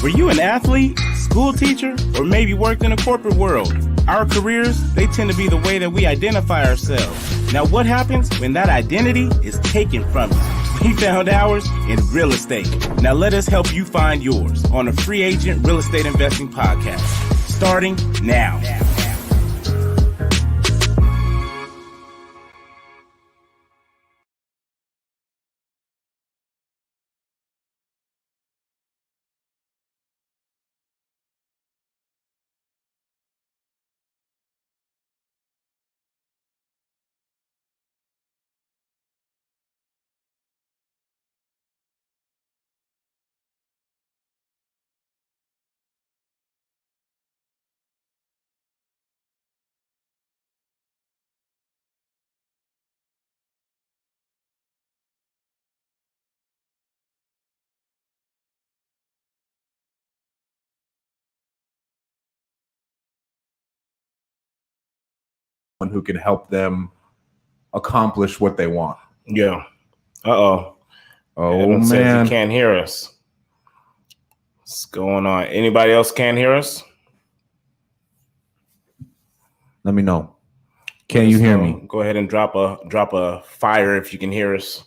Were you an athlete, school teacher, or maybe worked in a corporate world? Our careers, they tend to be the way that we identify ourselves. Now, what happens when that identity is taken from us? We found ours in real estate. Now, let us help you find yours on the Free Agent Real Estate Investing Podcast, starting now. Who can help them accomplish what they want. Yeah. Oh man, says you can't hear us. What's going on? Anybody else can't hear us? Let me know. Can you hear me? Go ahead and drop a fire if you can hear us.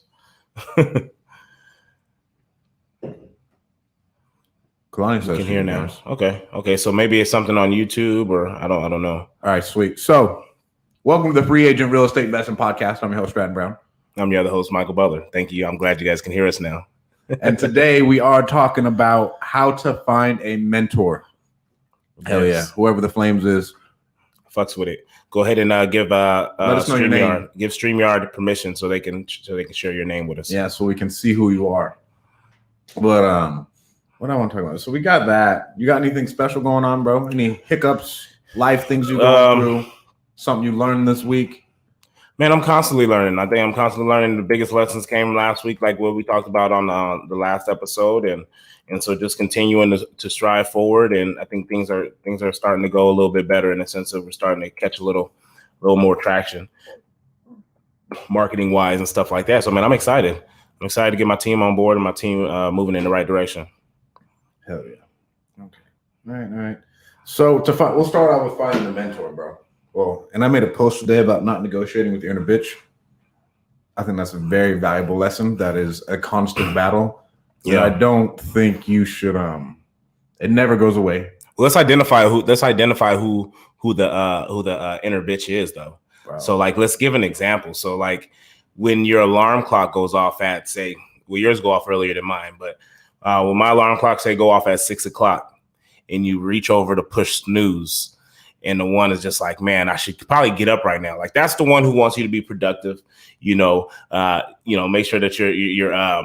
Kalani says you can hear now. Okay. So maybe it's something on YouTube or I don't know. All right, sweet. So, welcome to the Free Agent Real Estate Investing Podcast. I'm your host, Stratton Brown. I'm your other host, Michael Butler. Thank you. I'm glad you guys can hear us now. And today we are talking about how to find a mentor. Yes. Hell yeah. Whoever the Flames is. Fucks with it. Go ahead and give let us know your name. Give StreamYard permission so they can share your name with us. Yeah, so we can see who you are. But what I want to talk about. So we got that. You got anything special going on, bro? Any hiccups, life things you going through? Something you learned this week? Man, I'm constantly learning. I think I'm constantly learning. The biggest lessons came last week, like what we talked about on the last episode, and so just continuing to strive forward. And I think things are starting to go a little bit better in the sense of we're starting to catch a little more traction, marketing wise and stuff like that. So, man, I'm excited. I'm excited to get my team on board and my team moving in the right direction. Hell yeah. Okay. All right. So we'll start out with finding a mentor, bro. Well, and I made a post today about not negotiating with your inner bitch. I think that's a very valuable lesson. That is a constant battle. Yeah, I don't think you should. It never goes away. Well, let's identify who the inner bitch is, though. Wow. So, like, let's give an example. So, like, when your alarm clock goes off at, say, well, yours go off earlier than mine, but when my alarm clock say go off at 6:00, and you reach over to push snooze. And the one is just like, man, I should probably get up right now. Like that's the one who wants you to be productive, make sure that you're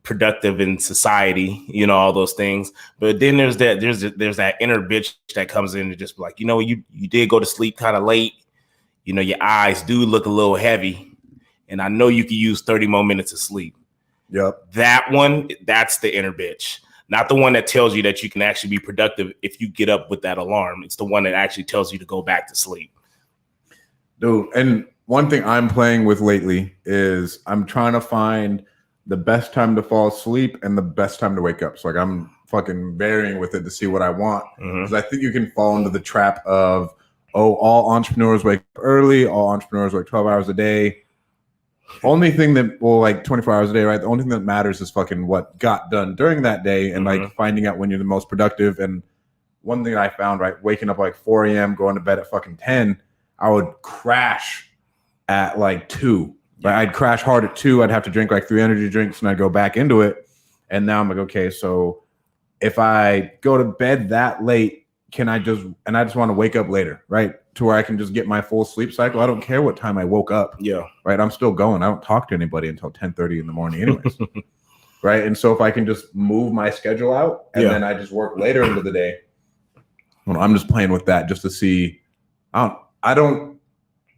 productive in society, all those things. But then there's that inner bitch that comes in and just be like, you did go to sleep kind of late. Your eyes do look a little heavy. And I know you could use 30 more minutes of sleep. Yep. That one, that's the inner bitch. Not the one that tells you that you can actually be productive if you get up with that alarm. It's the one that actually tells you to go back to sleep. Dude, and one thing I'm playing with lately is I'm trying to find the best time to fall asleep and the best time to wake up. So like I'm fucking varying with it to see what I want. Because I think you can fall into the trap of, all entrepreneurs wake up early, all entrepreneurs work 12 hours a day. Only thing that, 24 hours a day, right? The only thing that matters is fucking what got done during that day and like finding out when you're the most productive. And one thing I found, right, waking up like 4 a.m., going to bed at fucking 10, I would crash at like 2. Right? I'd crash hard at 2. I'd have to drink like 3 energy drinks and I'd go back into it. And now I'm like, okay, so if I go to bed that late, I just want to wake up later, right? To where I can just get my full sleep cycle. I don't care what time I woke up. Yeah. Right. I'm still going. I don't talk to anybody until 10:30 in the morning anyways. Right. And so if I can just move my schedule out and then I just work later into the day. Well, I'm just playing with that just to see. I don't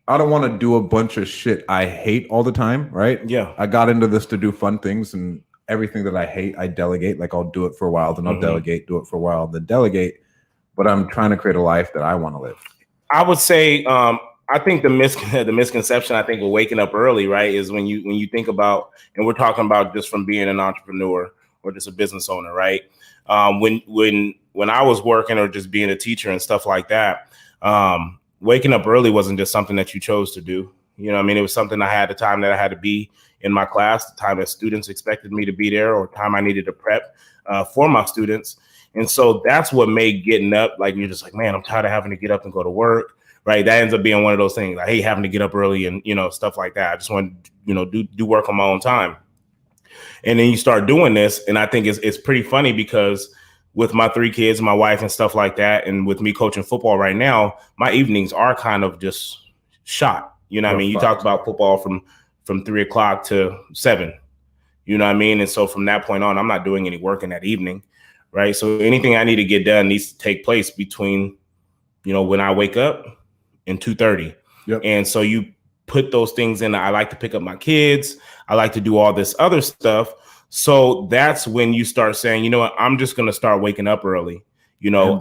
want to do a bunch of shit I hate all the time. Right. Yeah. I got into this to do fun things, and everything that I hate, I delegate. Like I'll do it for a while, then I'll delegate, do it for a while, then delegate. But I'm trying to create a life that I want to live. I would say, I think the misconception, I think, with waking up early, right, is when you think about, and we're talking about just from being an entrepreneur or just a business owner, right? When I was working or just being a teacher and stuff like that, waking up early wasn't just something that you chose to do. You know what I mean? It was something I had the time that I had to be in my class, the time that students expected me to be there, or time I needed to prep for my students. And so that's what made getting up, like, you're just like, man, I'm tired of having to get up and go to work, right? That ends up being one of those things. I hate having to get up early and, you know, stuff like that. I just want to, you know, do work on my own time. And then you start doing this. And I think it's pretty funny because with my 3 kids, my wife and stuff like that, and with me coaching football right now, my evenings are kind of just shot. You know what I mean? You talk about football from 3 o'clock to 7, you know what I mean? And so from that point on, I'm not doing any work in that evening, right? So anything I need to get done needs to take place between, you know, when I wake up and 2:30. Yep. And so you put those things in. I like to pick up my kids. I like to do all this other stuff. So that's when you start saying, you know what, I'm just going to start waking up early, you know,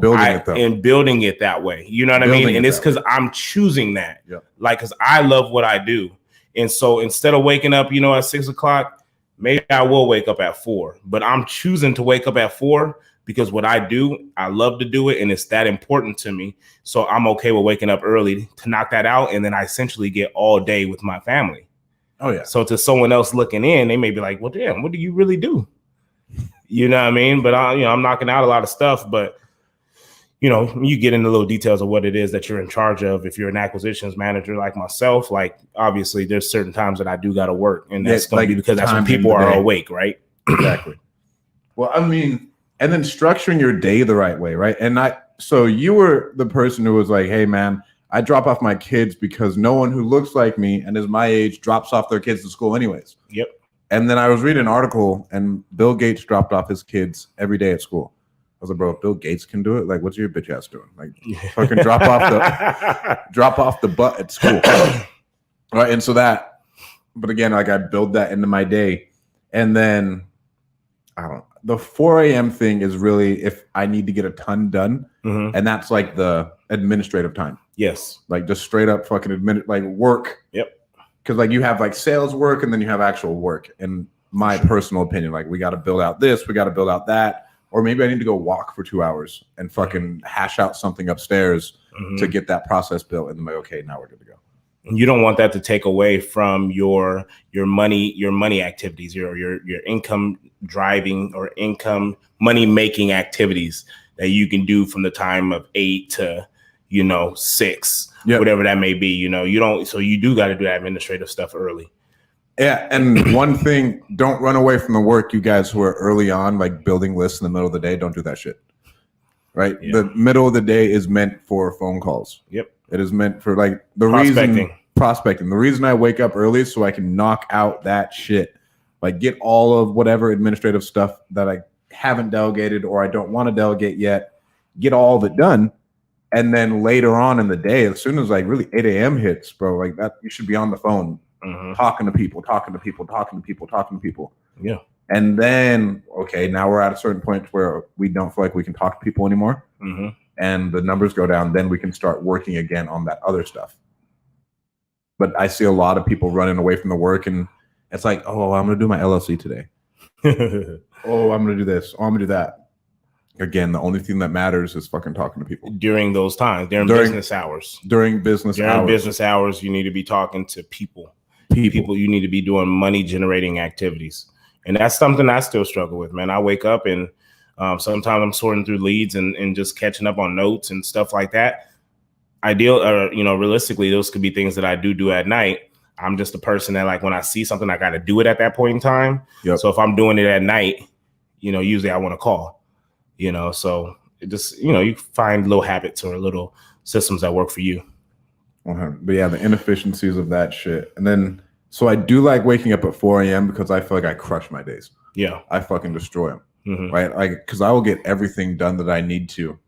and building it that way. You know what I mean? And it's because I'm choosing that, like, because I love what I do. And so instead of waking up, you know, at 6 o'clock, maybe I will wake up at 4, but I'm choosing to wake up at 4 because what I do, I love to do it. And it's that important to me. So I'm okay with waking up early to knock that out. And then I essentially get all day with my family. Oh, yeah. So to someone else looking in, they may be like, well, damn, what do you really do? You know what I mean? But I'm knocking out a lot of stuff, but you know, you get into little details of what it is that you're in charge of. If you're an acquisitions manager like myself, like obviously there's certain times that I do got to work, and that's going to be because that's when people are awake, right? Exactly. Well, I mean, and then structuring your day the right way, right? And so you were the person who was like, hey, man, I drop off my kids because no one who looks like me and is my age drops off their kids to school anyways. Yep. And then I was reading an article, and Bill Gates dropped off his kids every day at school. I was like, bro, if Bill Gates can do it, like, what's your bitch ass doing? Like, fucking drop off the butt at school. Right. And so but again, like, I build that into my day. And then I don't know. The 4 a.m. thing is really if I need to get a ton done. Mm-hmm. And that's like the administrative time. Yes. Like just straight up fucking work. Yep. Because like you have like sales work and then you have actual work. In my personal opinion, like we got to build out this, we got to build out that. Or maybe I need to go walk for 2 hours and fucking hash out something upstairs to get that process built. And then like, okay, now we're good to go. And you don't want that to take away from your money activities, your income driving or income money making activities that you can do from the time of 8 to 6, whatever that may be. So you do got to do that administrative stuff early. Yeah, and one thing, don't run away from the work, you guys who are early on, like building lists in the middle of the day. Don't do that shit. Right? Yeah. The middle of the day is meant for phone calls. Yep. It is meant for like prospecting. The reason I wake up early is so I can knock out that shit. Like get all of whatever administrative stuff that I haven't delegated or I don't want to delegate yet, get all of it done. And then later on in the day, as soon as like really 8 a.m. hits, bro, like that, you should be on the phone. Talking to people. Yeah. And then, okay, now we're at a certain point where we don't feel like we can talk to people anymore. And the numbers go down. Then we can start working again on that other stuff. But I see a lot of people running away from the work, and it's like, oh, I'm going to do my LLC today. Oh, I'm going to do this. Oh, I'm going to do that. Again, the only thing that matters is fucking talking to people. During those times, during business hours. During business hours, you need to be talking to people. People, you need to be doing money generating activities. And that's something I still struggle with, man. I wake up and sometimes I'm sorting through leads and just catching up on notes and stuff like that. Realistically, those could be things that I do at night. I'm just a person that like when I see something, I got to do it at that point in time. Yep. So if I'm doing it at night, usually I want to call, so it just, you find little habits or little systems that work for you. But yeah, the inefficiencies of that shit. And then, so I do like waking up at 4 a.m. because I feel like I crush my days. Yeah. I fucking destroy them. Right? Like, because I will get everything done that I need to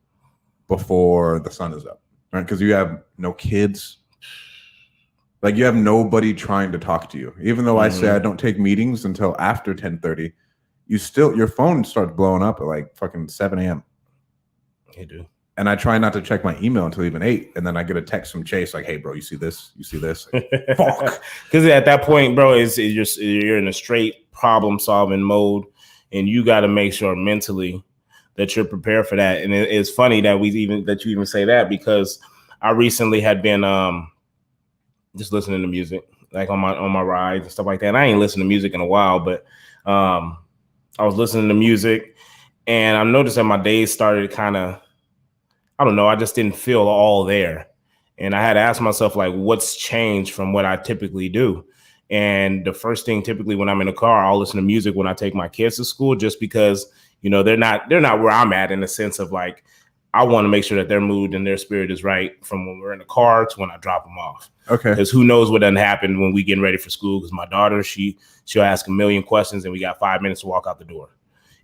before the sun is up. Right? Because you have no kids. Like, you have nobody trying to talk to you. Even though I say I don't take meetings until after 10:30, your phone starts blowing up at like fucking 7 a.m. You do. And I try not to check my email until even 8. And then I get a text from Chase like, hey, bro, you see this? You see this? Like, fuck. Because at that point, bro, you're in a straight problem solving mode. and you got to make sure mentally that you're prepared for that. And it's funny that you even say that, because I recently had been just listening to music, like on my rides and stuff like that. And I ain't listened to music in a while, but I was listening to music, and I noticed that my days started kind of, I don't know, I just didn't feel all there. And I had to ask myself, like, what's changed from what I typically do? And the first thing, typically when I'm in the car, I'll listen to music when I take my kids to school, just because, you know, they're not where I'm at, in the sense of like, I want to make sure that their mood and their spirit is right from when we're in the car to when I drop them off. Okay. Because who knows what done happened when we getting ready for school? Because my daughter, she'll ask a million questions, and we got 5 minutes to walk out the door.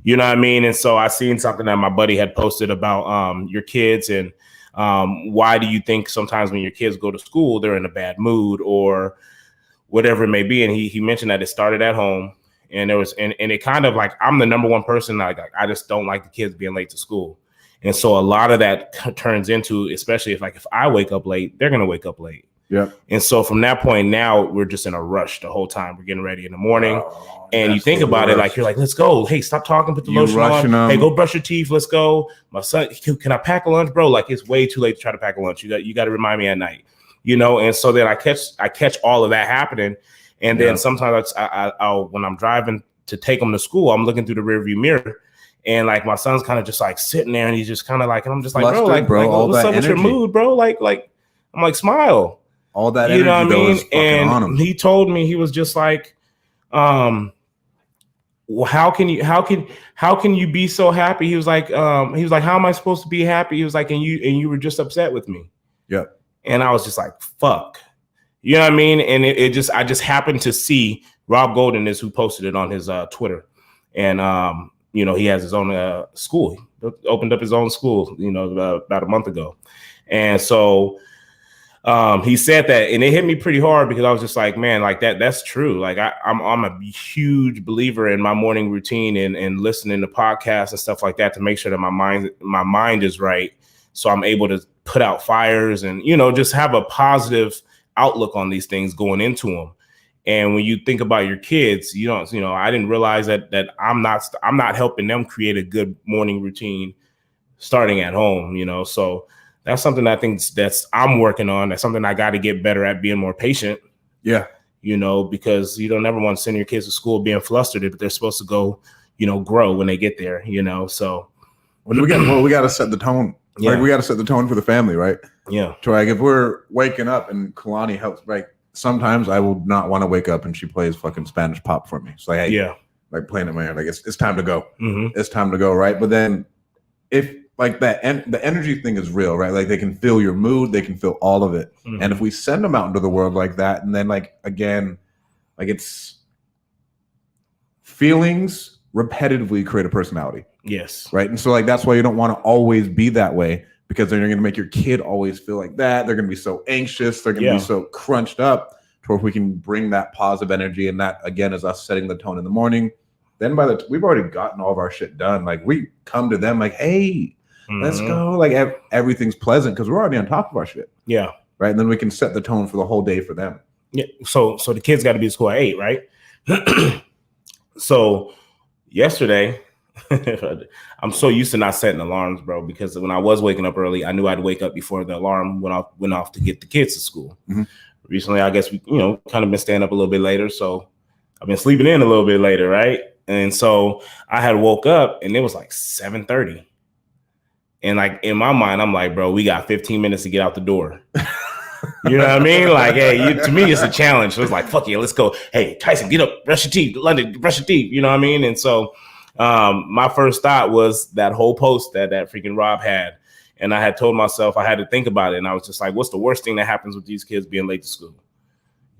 You know what I mean? And so I seen something that my buddy had posted about your kids, and why do you think sometimes when your kids go to school, they're in a bad mood or whatever it may be? And he mentioned that it started at home, and it kind of like, I'm the number one person. I just don't like the kids being late to school. And so a lot of that turns into, especially if I wake up late, they're going to wake up late. Yeah. And so from that point, now we're just in a rush the whole time. We're getting ready in the morning. And you think about it, like, you're like, let's go. Hey, stop talking. Put the lotion on. Hey, go brush your teeth. Let's go. My son, can I pack a lunch, bro? Like, it's way too late to try to pack a lunch. You got to remind me at night, you know? And so then I catch all of that happening. And then sometimes I'll when I'm driving to take them to school, I'm looking through the rearview mirror. And like, my son's kind of just like sitting there, and he's just kind of like, and I'm just like, bro, what's up with your mood, bro? Like, I'm like, smile. All that energy, you know what I mean? And he told me, he was just like, well, how can you be so happy? He was like, how am I supposed to be happy? He was like, and you were just upset with me. Yeah. And I was just like, fuck. You know what I mean? And I just happened to see Rob Golden is who posted it on his Twitter. And you know, he has his own school. He opened up his own school, you know, about a month ago. And so he said that, and it hit me pretty hard, because I was just like, man, like that's true. Like I'm a huge believer in my morning routine and listening to podcasts and stuff like that to make sure that my mind is right. So I'm able to put out fires and, you know, just have a positive outlook on these things going into them. And when you think about your kids, I didn't realize that I'm not helping them create a good morning routine starting at home, you know. So that's something I think I'm working on. That's something I got to get better at, being more patient. Yeah. You know, because you don't ever want to send your kids to school being flustered, but they're supposed to go, you know, grow when they get there, you know. So we got to set the tone. Yeah. Like, we got to set the tone for the family, right? Yeah. So like, if we're waking up and Kalani helps, like, sometimes I will not want to wake up and she plays fucking Spanish pop for me. It's like, hey, yeah, like playing in my ear, like it's time to go. Mm-hmm. It's time to go, right? But then if like that, and the energy thing is real, right? Like, they can feel your mood, they can feel all of it. Mm-hmm. And if we send them out into the world like that, and then like, again, like, it's feelings repetitively create a personality. Yes. Right. And so like, that's why you don't want to always be that way, because then you're going to make your kid always feel like that. They're going to be so anxious. They're going to be so crunched up. To where if we can bring that positive energy, and that again is us setting the tone in the morning, then we've already gotten all of our shit done. Like, we come to them like, hey, let's go. Like, everything's pleasant because we're already on top of our shit. Yeah. Right. And then we can set the tone for the whole day for them. Yeah. So the kids got to be at school at 8, right? So yesterday, I'm so used to not setting alarms, bro, because when I was waking up early, I knew I'd wake up before the alarm went off to get the kids to school. Mm-hmm. Recently, I guess we, kind of been staying up a little bit later. So I've been sleeping in a little bit later, right? And so I had woke up and it was like 7:30. And like, in my mind, I'm like, bro, we got 15 minutes to get out the door. You know what I mean? Like, hey, to me, it's a challenge. So it's like, fuck yeah, let's go. Hey, Tyson, get up, brush your teeth. London, brush your teeth. You know what I mean? And so my first thought was that whole post that freaking Rob had. And I had told myself I had to think about it. And I was just like, what's the worst thing that happens with these kids being late to school?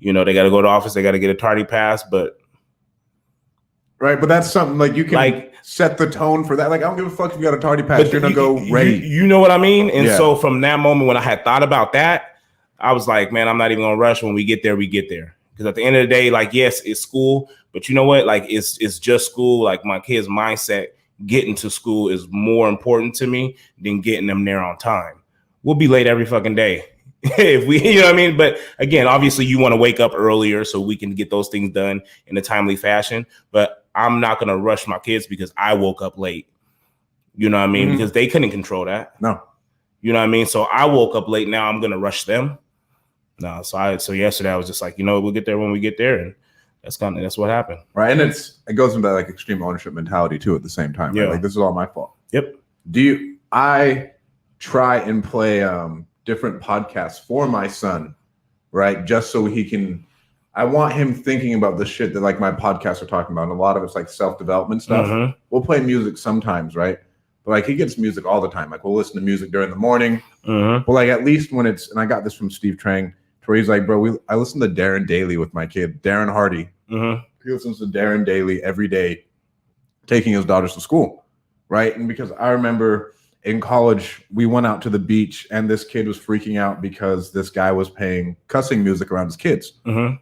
You know, they got to go to office. They got to get a tardy pass. But right. But that's something like you can like set the tone for that. Like, I don't give a fuck if you got a tardy pass. You're going to go ready. You know what I mean? And so from that moment when I had thought about that, I was like, man, I'm not even going to rush. When we get there, we get there. Because at the end of the day, like, yes, it's school. But you know what? Like, it's just school. Like, my kids' mindset, getting to school is more important to me than getting them there on time. We'll be late every fucking day if we, you know what I mean? But again, obviously you want to wake up earlier so we can get those things done in a timely fashion. But I'm not going to rush my kids because I woke up late. You know what I mean? Because they couldn't control that. No. You know what I mean? So I woke up late. Now I'm going to rush them. No. So yesterday I was just like, we'll get there when we get there. And that's what happened. Right. And it goes into that like extreme ownership mentality too at the same time. Right? Yeah. Like this is all my fault. Yep. I try and play different podcasts for my son, right? Just so I want him thinking about the shit that like my podcasts are talking about. And a lot of it's like self-development stuff. We'll play music sometimes, right? But like he gets music all the time. Like we'll listen to music during the morning. But like at least when and I got this from Steve Trang, where he's like, bro, I listen to Darren Daly with my kid, Darren Hardy. He listens to Darren Daly every day, taking his daughters to school, right? And because I remember in college, we went out to the beach and this kid was freaking out because this guy was playing cussing music around his kids. And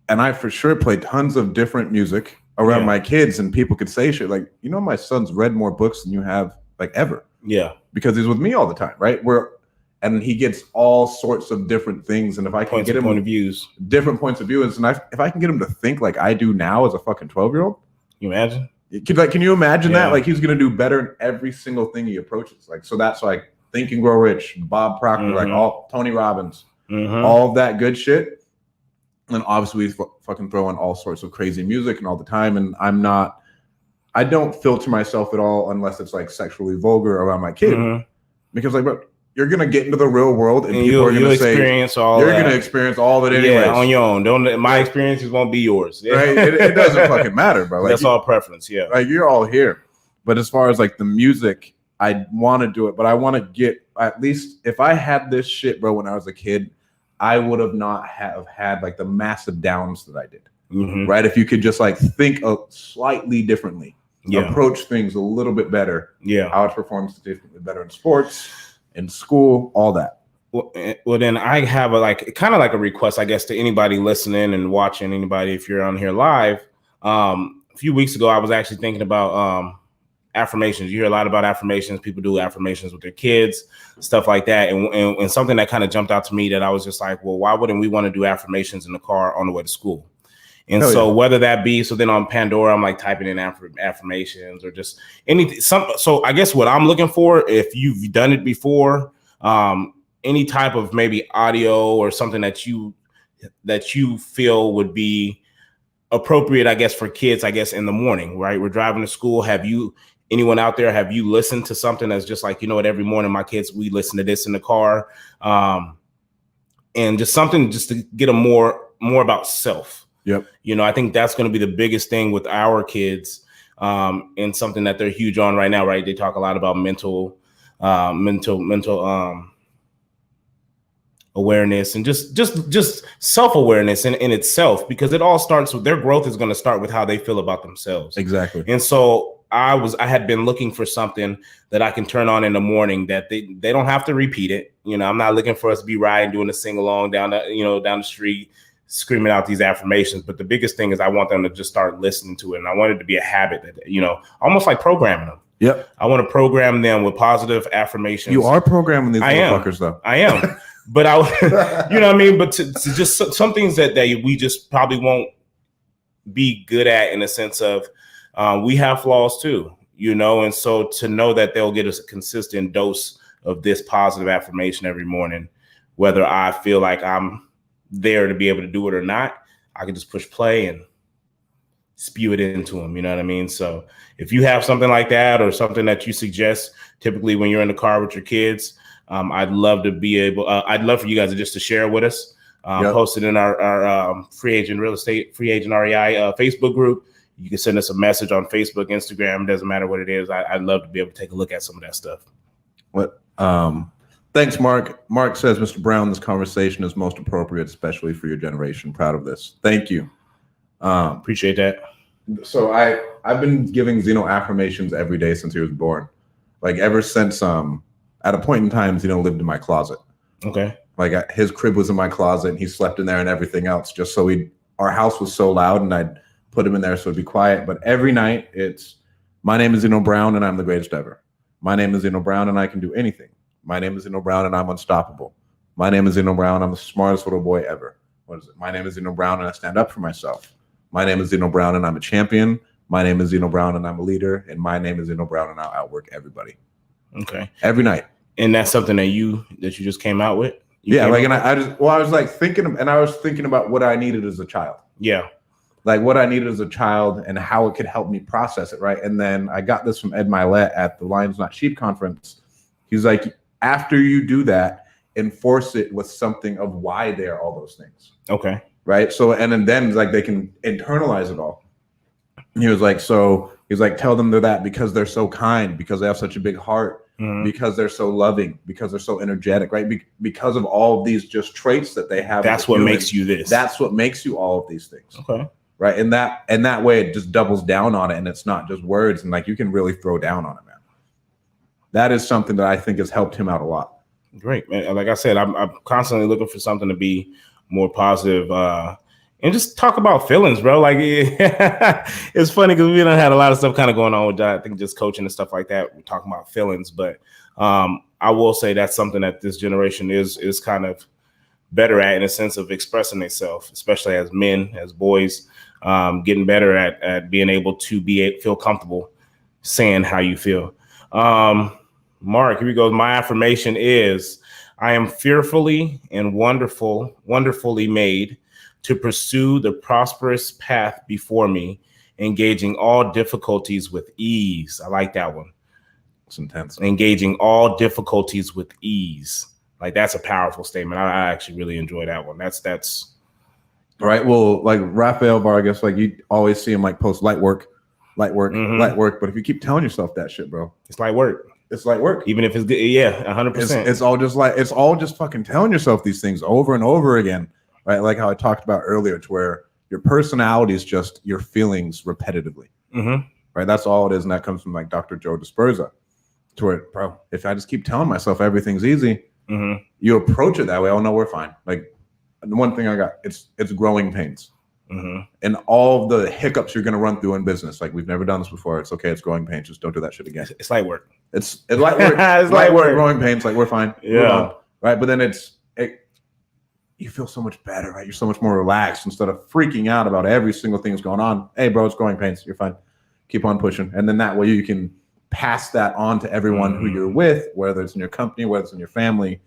I for sure played tons of different music around my kids, and people could say shit like, my son's read more books than you have like ever. Yeah. Because he's with me all the time, right? And he gets all sorts of different things. And if I can get him different points of view, and if I can get him to think like I do now as a fucking 12-year-old, you imagine? Can you imagine that? Like he's gonna do better in every single thing he approaches. Like so that's like Think and Grow Rich, Bob Proctor, like all Tony Robbins, all of that good shit. And obviously we fucking throw in all sorts of crazy music and all the time. And I don't filter myself at all unless it's like sexually vulgar around my kid, because like, bro, you're gonna get into the real world and people are gonna say you're gonna experience all of it anyway on your own. My experiences won't be yours, right? It doesn't fucking matter, bro. Like, that's all preference, Like you're all here, but as far as like the music, I want to do it, but I want to get at least if I had this shit, bro, when I was a kid, I would have not have had like the massive downs that I did, right? If you could just like think slightly differently, approach things a little bit better, I would perform statistically better in sports. In school, all that. Well, then I have kind of like a request, I guess, to anybody listening and watching, anybody, if you're on here live. A few weeks ago, I was actually thinking about affirmations. You hear a lot about affirmations. People do affirmations with their kids, stuff like that. And something that kind of jumped out to me that I was just like, well, why wouldn't we want to do affirmations in the car on the way to school? And whether that be, so then on Pandora, I'm like typing in affirmations or just anything. So I guess what I'm looking for, if you've done it before, any type of maybe audio or something that you feel would be appropriate, I guess, for kids, I guess, in the morning, right? We're driving to school. Anyone out there, have you listened to something that's just like, every morning my kids, we listen to this in the car, and just something just to get them more about self. Yep. I think that's going to be the biggest thing with our kids, and something that they're huge on right now, right? They talk a lot about mental awareness and just self-awareness in itself, because it all starts with their growth is going to start with how they feel about themselves. Exactly. And so I had been looking for something that I can turn on in the morning that they don't have to repeat it. I'm not looking for us to be riding, doing a sing along down the street, screaming out these affirmations. But the biggest thing is I want them to just start listening to it. And I want it to be a habit that, almost like programming them. Yep. I want to program them with positive affirmations. You are programming these motherfuckers, though. I am. But you know what I mean? But to just some things that we just probably won't be good at, in a sense of we have flaws too, and so to know that they'll get a consistent dose of this positive affirmation every morning, whether I feel like I'm there to be able to do it or not, I can just push play and spew it into them. You know what I mean? So if you have something like that or something that you suggest, typically when you're in the car with your kids, I'd love to be able, I'd love for you guys to share with us, post it in our free agent REI Facebook group. You can send us a message on Facebook, Instagram, doesn't matter what it is. I'd love to be able to take a look at some of that stuff. Thanks, Mark. Mark says, Mr. Brown, this conversation is most appropriate, especially for your generation. Proud of this. Thank you. Appreciate that. So I've been giving Zeno affirmations every day since he was born. Like ever since, at a point in time, Zeno lived in my closet. Okay. Like his crib was in my closet and he slept in there and everything else, just so our house was so loud and I'd put him in there so it'd be quiet. But every night it's, my name is Zeno Brown and I'm the greatest ever. My name is Zeno Brown and I can do anything. My name is Zeno Brown and I'm unstoppable. My name is Zeno Brown. I'm the smartest little boy ever. What is it? My name is Zeno Brown and I stand up for myself. My name is Zeno Brown and I'm a champion. My name is Zeno Brown and I'm a leader. And my name is Zeno Brown and I'll outwork everybody. Okay. Every night. And that's something that you just came out with? I was like thinking about what I needed as a child. Yeah. Like what I needed as a child and how it could help me process it, right? And then I got this from Ed Milet at the Lions Not Sheep conference. He's like, after you do that, enforce it with something of why they're all those things. Okay. Right. So, and then like they can internalize it all. He was like, tell them they're that because they're so kind, because they have such a big heart, because they're so loving, because they're so energetic, right? Because of all of these just traits that they have. That's what makes you this. That's what makes you all of these things. Okay. Right. And that way it just doubles down on it. And it's not just words. And like, you can really throw down on it, man. That is something that I think has helped him out a lot. Great, man. Like I said, I'm constantly looking for something to be more positive, and just talk about feelings, bro. Like it's funny because we done had a lot of stuff kind of going on with I think just coaching and stuff like that. We're talking about feelings, but I will say that's something that this generation is kind of better at in a sense of expressing themselves, especially as men, as boys, getting better at being able to feel comfortable saying how you feel. Mark, here we go. My affirmation is, I am fearfully and wonderfully made to pursue the prosperous path before me, engaging all difficulties with ease. I like that one. It's intense. Engaging all difficulties with ease. Like, that's a powerful statement. I actually really enjoy that one. That's all right. Well, like Rafael Vargas, like you always see him like post light work. But if you keep telling yourself that shit, bro, it's light work. It's light work. Even if it's good. Yeah, 100%. It's all just fucking telling yourself these things over and over again, right? Like how I talked about earlier, to where your personality is just your feelings repetitively, right? That's all it is. And that comes from like Dr. Joe Disperza, to where, bro, if I just keep telling myself everything's easy, you approach it that way. Oh no, we're fine. Like the one thing I got, it's growing pains. And all the hiccups you're going to run through in business. Like, we've never done this before. It's okay. It's growing pains. Just don't do that shit again. It's light work. It's light work. It's light work. Growing pains. Like, we're fine. Yeah. Right. But then you feel so much better, right? You're so much more relaxed instead of freaking out about every single thing that's going on. Hey, bro, it's growing pains. You're fine. Keep on pushing. And then that way you can pass that on to everyone who you're with, whether it's in your company, whether it's in your family.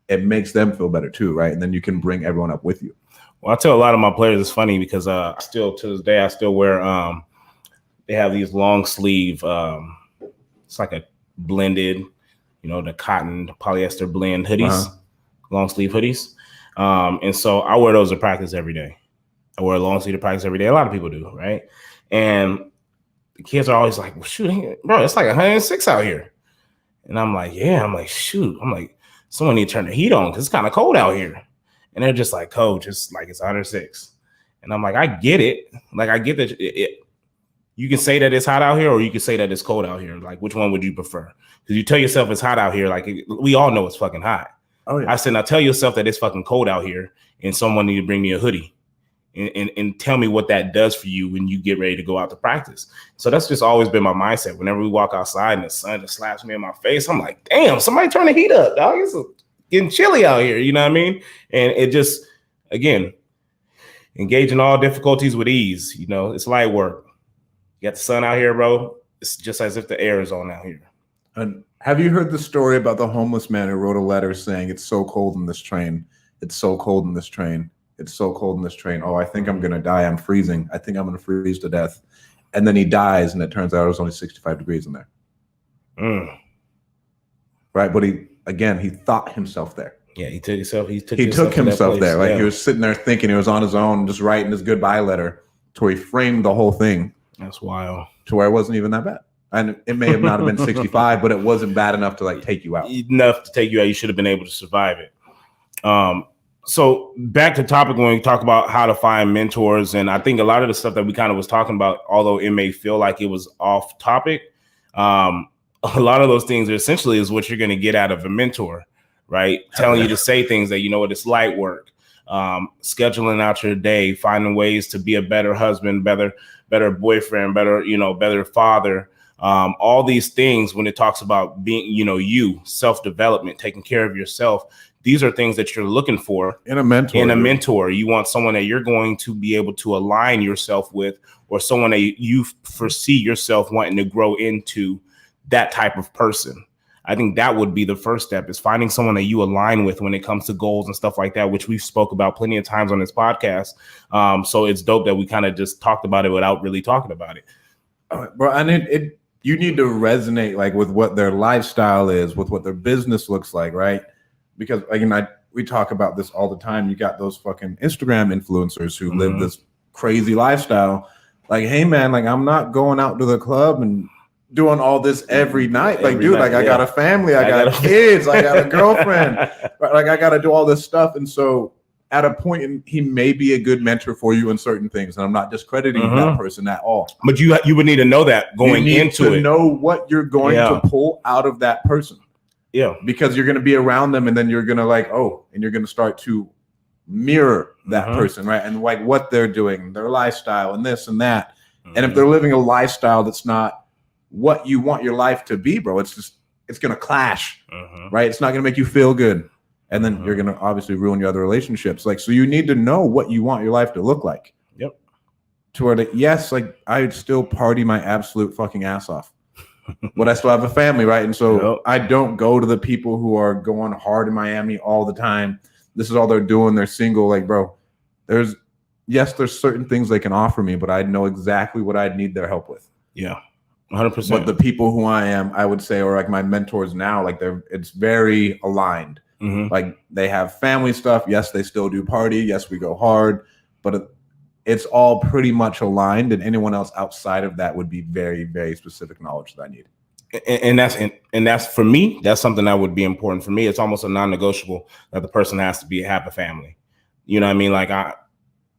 It makes them feel better too, right? And then you can bring everyone up with you. Well, I tell a lot of my players, it's funny because I still, to this day, I still wear, they have these long sleeve, it's like a blended, the cotton polyester blend hoodies, long sleeve hoodies. And so I wear those to practice every day. I wear a long sleeve to practice every day. A lot of people do, right? And the kids are always like, well, shoot, bro, it's like 106 out here. And I'm like, yeah, shoot. I'm like, someone need to turn the heat on because it's kind of cold out here. And they're just like, coach, it's like it's 106. And I'm like, I get it. Like, I get that you can say that it's hot out here, or you can say that it's cold out here. Like, which one would you prefer? Because you tell yourself it's hot out here. Like, we all know it's fucking hot. Oh, yeah. I said, now tell yourself that it's fucking cold out here and someone need to bring me a hoodie and tell me what that does for you when you get ready to go out to practice. So that's just always been my mindset. Whenever we walk outside and the sun just slaps me in my face, I'm like, damn, somebody turn the heat up, dog. It's getting chilly out here. You know what I mean? And it just, again, engaging all difficulties with ease. It's light work. You got the sun out here, bro. It's just as if the air is on out here. And have you heard the story about the homeless man who wrote a letter saying, it's so cold in this train. It's so cold in this train. It's so cold in this train. Oh, I think I'm going to die. I'm freezing. I think I'm going to freeze to death. And then he dies, and it turns out it was only 65 degrees in there. Right. But he thought himself there. Yeah, he took himself there. Like, yeah. He was sitting there thinking, he was on his own, just writing his goodbye letter, to where he framed the whole thing. That's wild. To where it wasn't even that bad. And it may have not have been 65, but it wasn't bad enough to like take you out. Enough to take you out. You should have been able to survive it. So back to topic when we talk about how to find mentors. And I think a lot of the stuff that we kind of was talking about, although it may feel like it was off topic, a lot of those things are essentially is what you're going to get out of a mentor, right? Telling you to say things that, it's light work, scheduling out your day, finding ways to be a better husband, better boyfriend, better father. All these things, when it talks about being, you, self-development, taking care of yourself, these are things that you're looking for in a mentor. You want someone that you're going to be able to align yourself with, or someone that you foresee yourself wanting to grow into that type of person. I think that would be the first step, is finding someone that you align with when it comes to goals and stuff like that, which we've spoke about plenty of times on this podcast. So it's dope that we kind of just talked about it without really talking about it. Bro, and you need to resonate like with what their lifestyle is, with what their business looks like, right? Because again, we talk about this all the time. You got those fucking Instagram influencers who live this crazy lifestyle. Like, hey man, like I'm not going out to the club and doing all this every night. Like, dude, like I got a family, I got kids, I got a girlfriend, like I got to do all this stuff. And so at a point, he may be a good mentor for you in certain things. And I'm not discrediting that person at all. But you would need to know that going into it. Know what you're going to pull out of that person. Yeah. Because you're going to be around them and then you're going to and you're going to start to mirror that person, right? And like what they're doing, their lifestyle and this and that. And if they're living a lifestyle that's not what you want your life to be, bro, it's going to clash, right? It's not going to make you feel good. And then you're going to obviously ruin your other relationships. Like, so you need to know what you want your life to look like. Yep. To where yes, like I'd still party my absolute fucking ass off, but I still have a family, right? And so I don't go to the people who are going hard in Miami all the time. This is all they're doing. They're single. Like, bro, there's certain things they can offer me, but I know exactly what I'd need their help with. Yeah. 100%. But the people who I would say, or like my mentors now, like it's very aligned. Like they have family stuff. Yes, they still do party. Yes, we go hard, but it's all pretty much aligned. And anyone else outside of that would be very, very specific knowledge that I need. And that's for me. That's something that would be important for me. It's almost a non-negotiable that the person has to have a family. You know what I mean? Like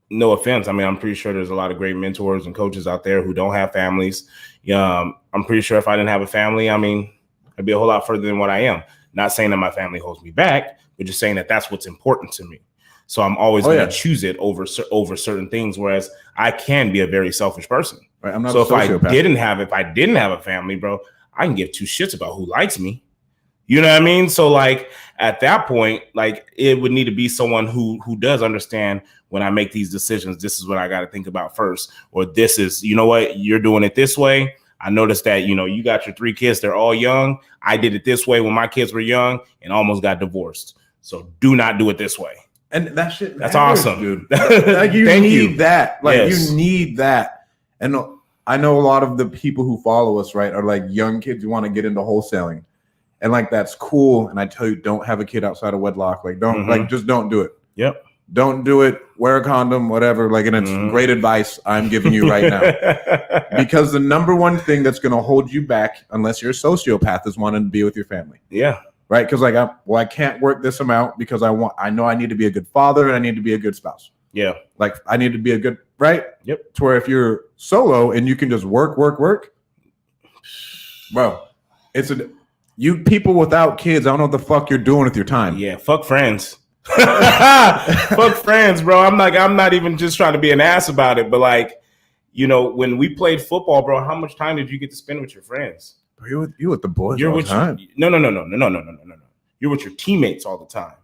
no offense. I mean, I'm pretty sure there's a lot of great mentors and coaches out there who don't have families. I'm pretty sure if I didn't have a family, I mean, I'd be a whole lot further than what I am. Not saying that my family holds me back, but just saying that that's what's important to me. So I'm always going to choose it over certain things. Whereas I can be a very selfish person. Right. I'm not. So if I didn't have a family, bro, I can give two shits about who likes me. You know what I mean? So like at that point, like it would need to be someone who does understand when I make these decisions, this is what I got to think about first, or this is, you know what, you're doing it this way. I noticed that, you got your 3 kids, they're all young. I did it this way when my kids were young and almost got divorced. So do not do it this way. And that shit matters, that's awesome, dude. Like you need that. Like you need that. And I know a lot of the people who follow us, right, are like young kids who want to get into wholesaling. And like that's cool. And I tell you, don't have a kid outside of wedlock. Like just don't do it. Yep. Don't do it. Wear a condom, whatever. Like, and it's great advice I'm giving you right now. Because the number one thing that's going to hold you back, unless you're a sociopath, is wanting to be with your family. Yeah. Right. Because like, I can't work this amount because I know I need to be a good father and I need to be a good spouse. Yeah. Like I need to be a good, right? Yep. To where if you're solo and you can just work, bro, you people without kids, I don't know what the fuck you're doing with your time. Yeah. Fuck friends. Fuck friends, bro. I'm not even just trying to be an ass about it, but like, when we played football, bro, how much time did you get to spend with your friends? You with the boys all the time. No. You're with your teammates all the time.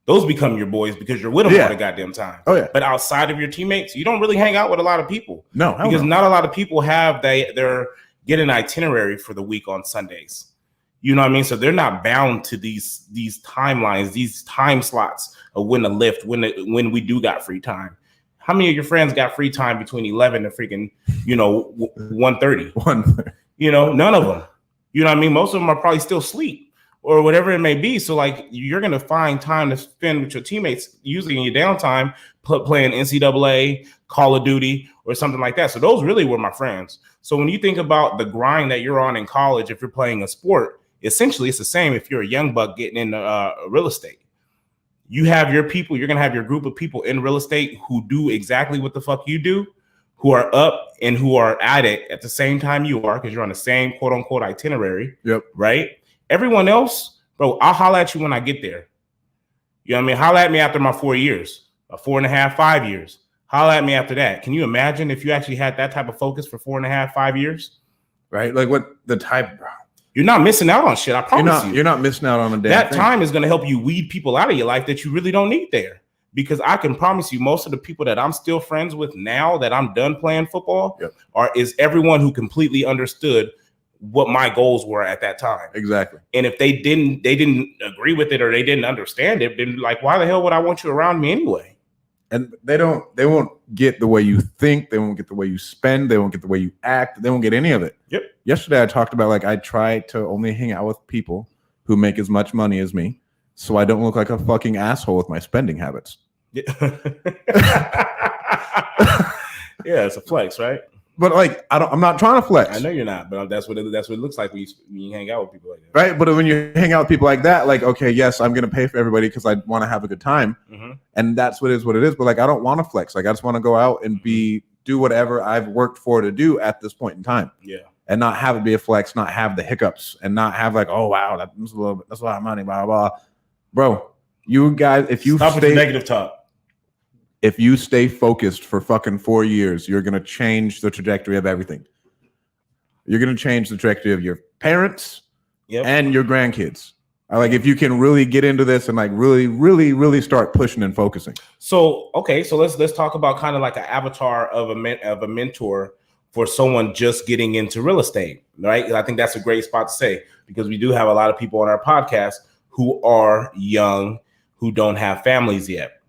Those become your boys because you're with them all the goddamn time. Oh yeah. But outside of your teammates, you don't really hang out with a lot of people. No, because not a lot of people they're get an itinerary for the week on Sundays. You know what I mean? So they're not bound to these timelines, these time slots of when to lift, when we do got free time. How many of your friends got free time between 11 and freaking, 1:30? None of them. You know what I mean? Most of them are probably still asleep or whatever it may be. So like you're going to find time to spend with your teammates, usually in your downtime, playing NCAA, Call of Duty, or something like that. So those really were my friends. So when you think about the grind that you're on in college, if you're playing a sport, essentially it's the same if you're a young buck getting into real estate. You have your people, you're going to have your group of people in real estate who do exactly what the fuck you do, who are up and who are at it at the same time you are, because you're on the same quote unquote itinerary. Yep. Right? Everyone else, bro, I'll holler at you when I get there. You know what I mean? Holler at me after my 4 years, 4.5, 5 years. Holler at me after that. Can you imagine if you actually had that type of focus for 4.5, 5 years? Right? Like what the type, bro. You're not missing out on shit. I promise you. You're not missing out on a damn that thing. time is going to help you weed people out of your life that you really don't need there. because I can promise you most of the people that I'm still friends with now that I'm done playing football is everyone who completely understood what my goals were at that time. Exactly. And if they didn't agree with it or they didn't understand it, then like, why the hell would I want you around me anyway? And they won't get the way you think. They won't get the way you spend. They won't get the way you act. They won't get any of it. Yep. Yesterday I talked about like I try to only hang out with people who make as much money as me, so I don't look like a fucking asshole with my spending habits. Yeah, it's a flex, right? But like I'm not trying to flex. I know you're not, but that's what it looks like when you hang out with people like that. Right, but when you hang out with people like that, like, okay, yes, I'm going to pay for everybody because I want to have a good time. And that's what it is. But like, I don't want to flex. Like, I just want to go out and do whatever I've worked for to do at this point in time. Yeah. And not have it be a flex, not have the hiccups, and not have like, oh, wow, that's a lot of money, blah, blah, blah. Bro, you guys, if you stop with the negative talk. If you stay focused for fucking 4 years, you're going to change the trajectory of everything. You're going to change the trajectory of your parents and your grandkids. Like, if you can really get into this and like really, really, really start pushing and focusing. So, okay. So let's talk about kind of like an avatar of a mentor for someone just getting into real estate, right? I think that's a great spot to say, because we do have a lot of people on our podcast who are young, who don't have families yet.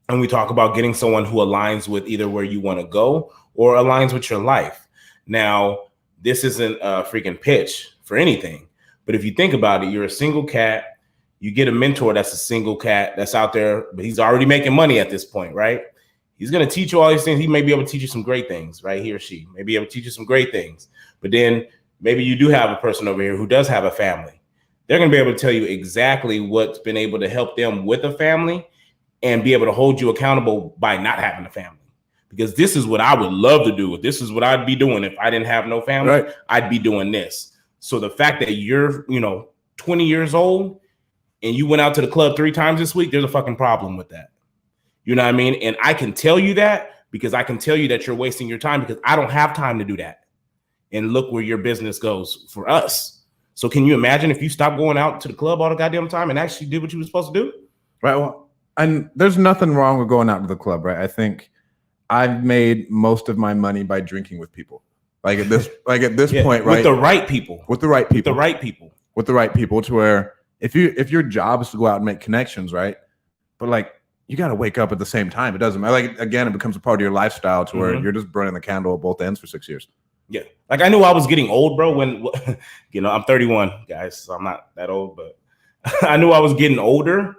And we talk about getting someone who aligns with either where you want to go or aligns with your life. Now, this isn't a freaking pitch for anything, but if you think about it, you're a single cat. You get a mentor that's a single cat that's out there, but he's already making money at this point, right? He's going to teach you all these things. He may be able to teach you some great things, right? He or she may be able to teach you some great things. But then maybe you do have a person over here who does have a family. They're going to be able to tell you exactly what's been able to help them with a family and be able to hold you accountable by not having a family. Because this is what I would love to do. This is what I'd be doing if I didn't have no family. Right. I'd be doing this. So the fact that you're, 20 years old and you went out to the club 3 times this week, there's a fucking problem with that. You know what I mean? And I can tell you that because I can tell you that you're wasting your time because I don't have time to do that. And look where your business goes for us. So can you imagine if you stopped going out to the club all the goddamn time and actually did what you were supposed to do? Right. Well, and there's nothing wrong with going out to the club, right? I think I've made most of my money by drinking with people. Like at this point, right? With the right people. With the right people. With the right people. With the right people, to where if your job is to go out and make connections, right? But like you got to wake up at the same time. It doesn't matter. Like again, it becomes a part of your lifestyle to where you're just burning the candle at both ends for 6 years. Yeah. Like I knew I was getting old, bro, when I'm 31, guys, so I'm not that old, but I knew I was getting older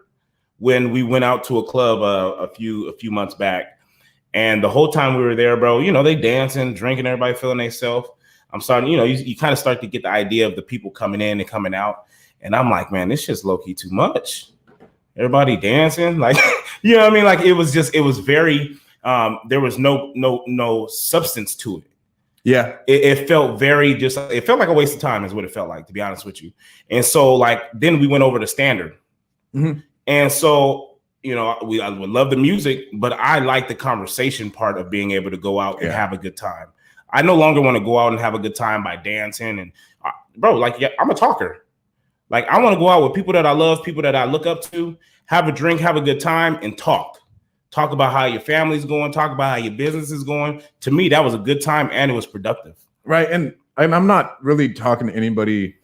when we went out to a club a few months back. And the whole time we were there, bro, they dancing, drinking, everybody feeling themselves. I'm starting, you kind of start to get the idea of the people coming in and coming out. And I'm like, man, this shit's low key too much. Everybody dancing, like, you know what I mean? Like it was very, there was no substance to it. Yeah. It felt it felt like a waste of time is what it felt like, to be honest with you. And so like, then we went over to Standard. Mm-hmm. And so, I would love the music, but I like the conversation part of being able to go out and have a good time. I no longer want to go out and have a good time by dancing. And I'm a talker. Like I want to go out with people that I love, people that I look up to, have a drink, have a good time, and talk about how your family's going, talk about how your business is going. To me, that was a good time and it was productive. Right. And I'm not really talking to anybody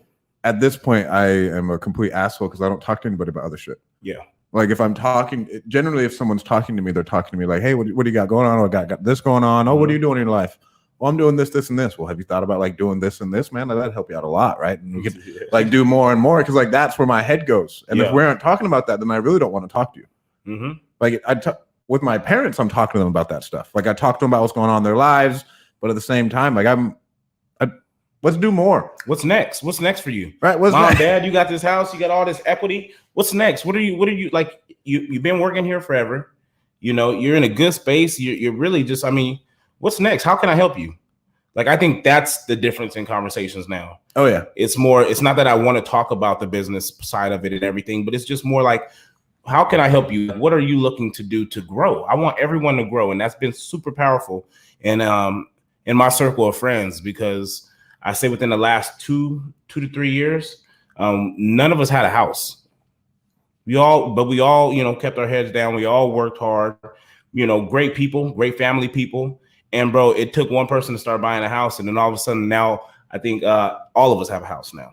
at this point. I am a complete asshole because I don't talk to anybody about other shit. Yeah. Like if I'm talking, generally, if someone's talking to me, they're talking to me like, hey, what do you got going on? Oh, I got this going on. Oh, what are you doing in your life? Well, I'm doing this, this, and this. Well, have you thought about like doing this and this, man? That'd help you out a lot, right? And we could like do more and more because like that's where my head goes. And if we aren't talking about that, then I really don't want to talk to you. Mm-hmm. Like with my parents, I'm talking to them about that stuff. Like I talk to them about what's going on in their lives, but at the same time, like let's do more. What's next? What's next for you? Right. Mom, Dad, you got this house, you got all this equity. What's next? What are you like? You've been working here forever. You're in a good space. You're really just, what's next? How can I help you? Like, I think that's the difference in conversations now. Oh yeah. It's not that I want to talk about the business side of it and everything, but it's just more like, how can I help you? What are you looking to do to grow? I want everyone to grow. And that's been super powerful in my circle of friends, because I say within the last 2 to 3 years, none of us had a house. We all, you know, kept our heads down. We all worked hard. You know, great people, great family people. And bro, it took one person to start buying a house, and then all of a sudden now I think all of us have a house now.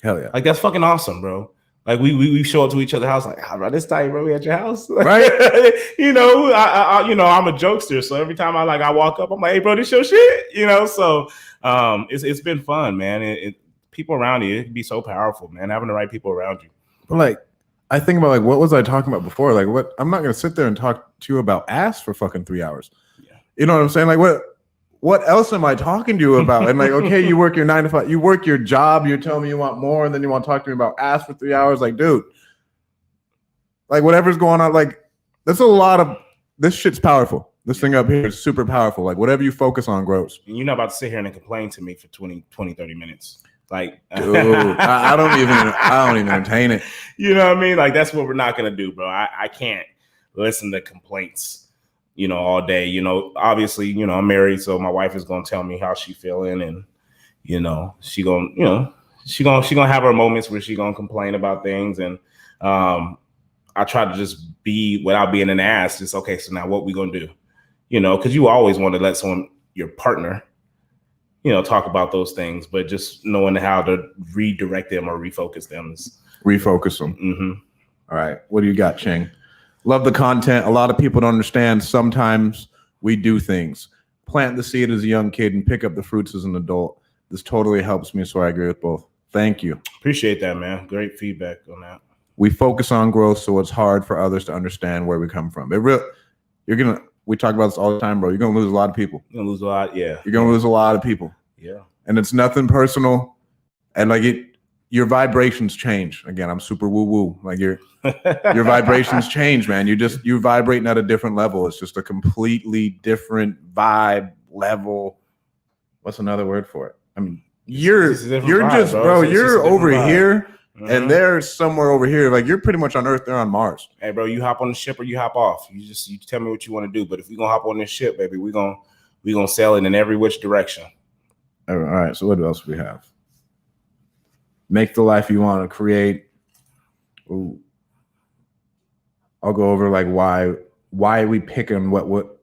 Hell yeah. Like that's fucking awesome, bro. Like we show up to each other's house like, bro, this tight, bro. We at your house, right? You know, I you know, I'm a jokester, so every time I walk up, I'm like, hey, bro, this your shit, you know. So it's been fun, man. People around you, it can be so powerful, man. Having the right people around you. But like, I think about like, what was I talking about before? Like, what? I'm not gonna sit there and talk to you about ass for fucking 3 hours. Yeah. You know what I'm saying? Like, what else am I talking to you about? And like, okay, you work your 9 to 5, you work your job, you're telling me you want more, and then you want to talk to me about ass for 3 hours. Like, dude, like whatever's going on, like that's a lot of this shit's powerful. This thing up here is super powerful. Like whatever you focus on grows. And you're not about to sit here and complain to me for 20, 30 minutes. Like, dude, I don't even entertain it. You know what I mean? Like that's what we're not gonna do, bro. I can't listen to complaints, you know, all day. You know, obviously, you know, I'm married, so my wife is gonna tell me how she feeling, and you know, she gonna have her moments where she gonna complain about things, and I try to just be without being an ass. Just okay, so now what we gonna do? You know, because you always want to let someone, your partner, you know, talk about those things, but just knowing how to redirect them or refocus them. Refocus them. Mm-hmm. All right. What do you got, Ching? Love the content. A lot of people don't understand. Sometimes we do things. Plant the seed as a young kid and pick up the fruits as an adult. This totally helps me, so I agree with both. Thank you. Appreciate that, man. Great feedback on that. We focus on growth, so it's hard for others to understand where we come from. We talk about this all the time, bro. You're going to lose a lot of people. You're going to lose a lot, yeah. You're going to lose a lot of people. Yeah. And it's nothing personal. And like your vibrations change. Again, I'm super woo-woo. Like your vibrations change, man. You're vibrating at a different level. It's just a completely different vibe level. What's another word for it? I mean, you're just, bro, you're over here. Mm-hmm. And they're somewhere over here. Like you're pretty much on Earth, they're on Mars. Hey, bro, you hop on the ship or you hop off. You tell me what you want to do. But if we're gonna hop on this ship, baby, we're gonna sail it in every which direction. All right. So what else do we have? Make the life you want to create. Ooh. I'll go over like why we pick and what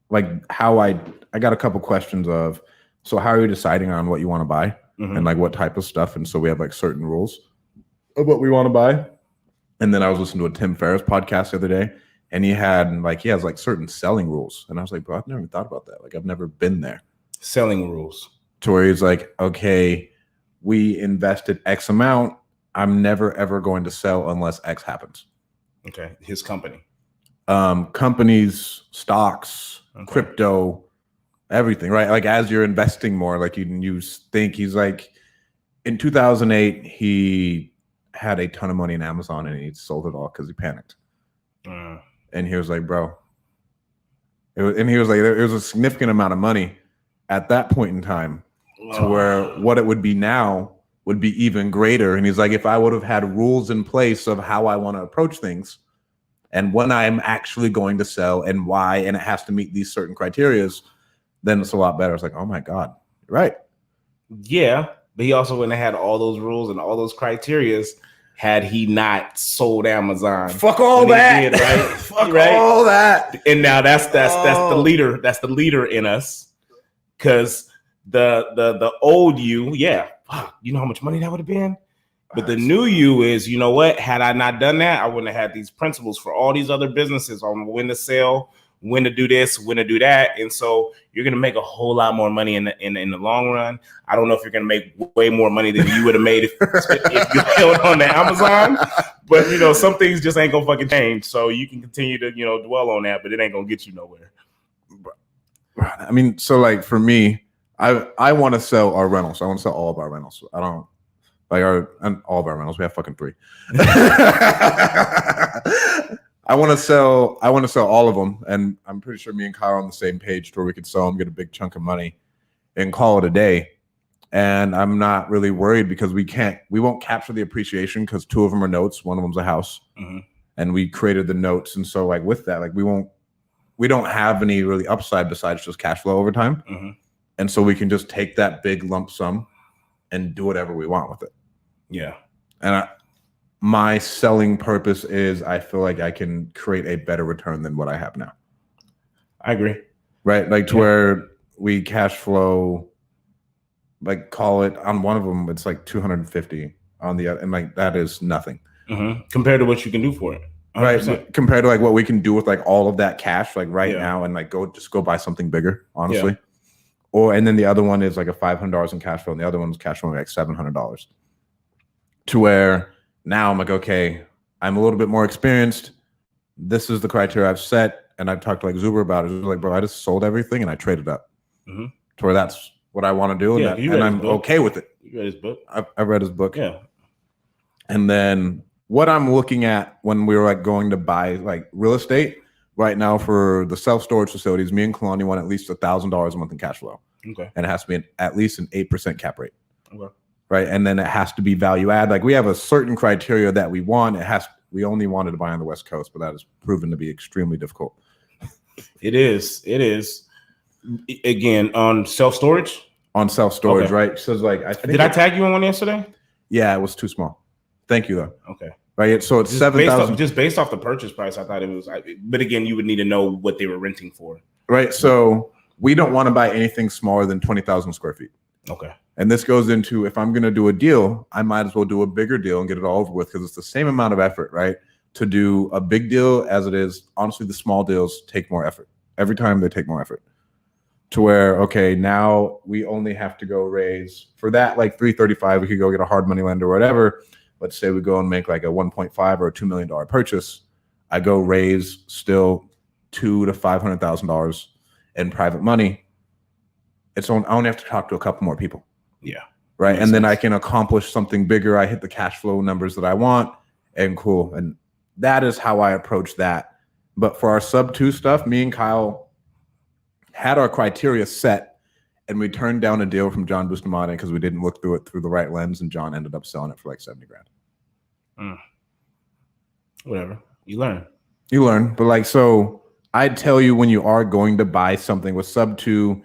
like how I got a couple questions of. So how are you deciding on what you want to buy? Mm-hmm. And like what type of stuff? And so we have like certain rules of what we want to buy. And then I was listening to a Tim Ferriss podcast the other day, and he has like certain selling rules. And I was like, bro, I've never thought about that. Like I've never been there. Selling rules. To where he's like, okay, we invested X amount. I'm never ever going to sell unless X happens. Okay. His company. Companies, stocks, crypto, everything, right? Like as you're investing more, like you think he's like, in 2008, he had a ton of money in Amazon and he sold it all because he panicked. And he was like, bro, it was a significant amount of money at that point in time to where what it would be now would be even greater. And he's like, if I would have had rules in place of how I want to approach things and when I'm actually going to sell and why, and it has to meet these certain criterias, then it's a lot better. It's like, oh my God, you're right. Yeah. But he also wouldn't have had all those rules and all those criterias had he not sold Amazon. Fuck all that. Did, right? Fuck all that. And now that's the leader. That's the leader in us. Because the old you, yeah, fuck, you know how much money that would have been? But the new you is, you know what? Had I not done that, I wouldn't have had these principles for all these other businesses on when to sell, when to do this, when to do that. And so you're going to make a whole lot more money in the long run. I don't know if you're going to make way more money than you would have made if you held on to Amazon. But, you know, some things just ain't going to fucking change. So you can continue to, you know, dwell on that, but it ain't going to get you nowhere. I mean, so like for me, I want to sell our rentals. I want to sell all of our rentals. I don't like all of our rentals. We have fucking 3. I want to sell all of them, and I'm pretty sure me and Kyle are on the same page to where we could sell them, get a big chunk of money, and call it a day. And I'm not really worried because we won't capture the appreciation because 2 of them are notes, 1 of them's a house, and we created the notes. And so like with that, like we don't have any really upside besides just cash flow over time, and so we can just take that big lump sum and do whatever we want with it. Yeah, and my selling purpose is I feel like I can create a better return than what I have now. I agree. Right? Like to where we cash flow, like call it on one of them, it's like 250 on the other, and like that is nothing compared to what you can do for it. 100%. Right? Compared to like what we can do with like all of that cash, like now, and like go buy something bigger, honestly. And then the other one is like a $500 in cash flow, and the other one is cash flowing like $700. To where now I'm like, okay, I'm a little bit more experienced. This is the criteria I've set, and I've talked to like Zuber about it. It was like, bro, I just sold everything and I traded up to where that's what I want to do, and I'm okay with it. You read his book? I've read his book. Yeah. And then what I'm looking at when we were like going to buy like real estate right now for the self-storage facilities, me and Kalani want at least $1,000 a month in cash flow. Okay. And it has to be at least an 8% cap rate. Okay. Right. And then it has to be value add. Like we have a certain criteria that we want. We only wanted to buy on the West Coast, but that has proven to be extremely difficult. It is. Again, on self-storage? On self-storage, right? So it's like Did I tag you on one yesterday? Yeah, it was too small. Thank you though. Okay. Right. So it's $7,000. Just based off the purchase price, I thought it was. But again, you would need to know what they were renting for. Right. So we don't want to buy anything smaller than 20,000 square feet. Okay. And this goes into, if I'm going to do a deal, I might as well do a bigger deal and get it all over with, because it's the same amount of effort, right? To do a big deal as it is. Honestly, the small deals take more effort. Every time they take more effort. To where, okay, now we only have to go raise for that, like 335, we could go get a hard money lender or whatever. Let's say we go and make like a 1.5 or a $2 million purchase. I go raise still $200,000 to $500,000 in private money. I only have to talk to a couple more people. Yeah. Right. And then I can accomplish something bigger. I hit the cash flow numbers that I want, and cool. And that is how I approach that. But for our sub 2 stuff, me and Kyle had our criteria set, and we turned down a deal from John Bustamante because we didn't look through it through the right lens, and John ended up selling it for like $70,000. Whatever. You learn. But like, so I'd tell you, when you are going to buy something with sub 2,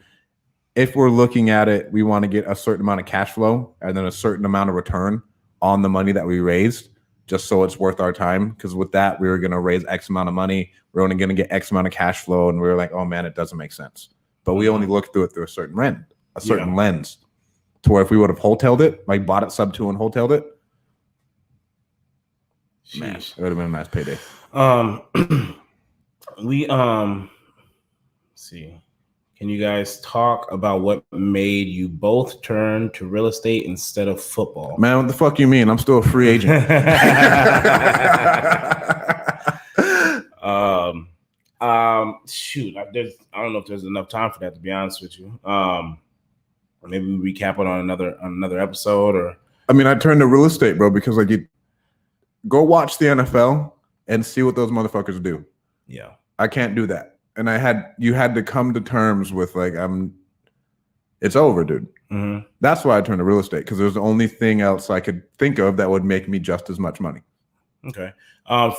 if we're looking at it, we want to get a certain amount of cash flow and then a certain amount of return on the money that we raised, just so it's worth our time. Because with that, we were going to raise X amount of money. We're only going to get X amount of cash flow. And we were like, oh man, it doesn't make sense. But we only looked through it through a certain lens, to where if we would have wholetailed it, like bought it sub 2 and wholetailed it, man, it would have been a nice payday. See. Can you guys talk about what made you both turn to real estate instead of football? Man, what the fuck you mean? I'm still a free agent. Shoot, I don't know if there's enough time for that, to be honest with you. Maybe we recap it on another episode, or. I mean, I turned to real estate, bro, because like, you go watch the NFL and see what those motherfuckers do. Yeah, I can't do that. And you had to come to terms with like, it's over, dude. Mm-hmm. That's why I turned to real estate, because there's the only thing else I could think of that would make me just as much money. Okay.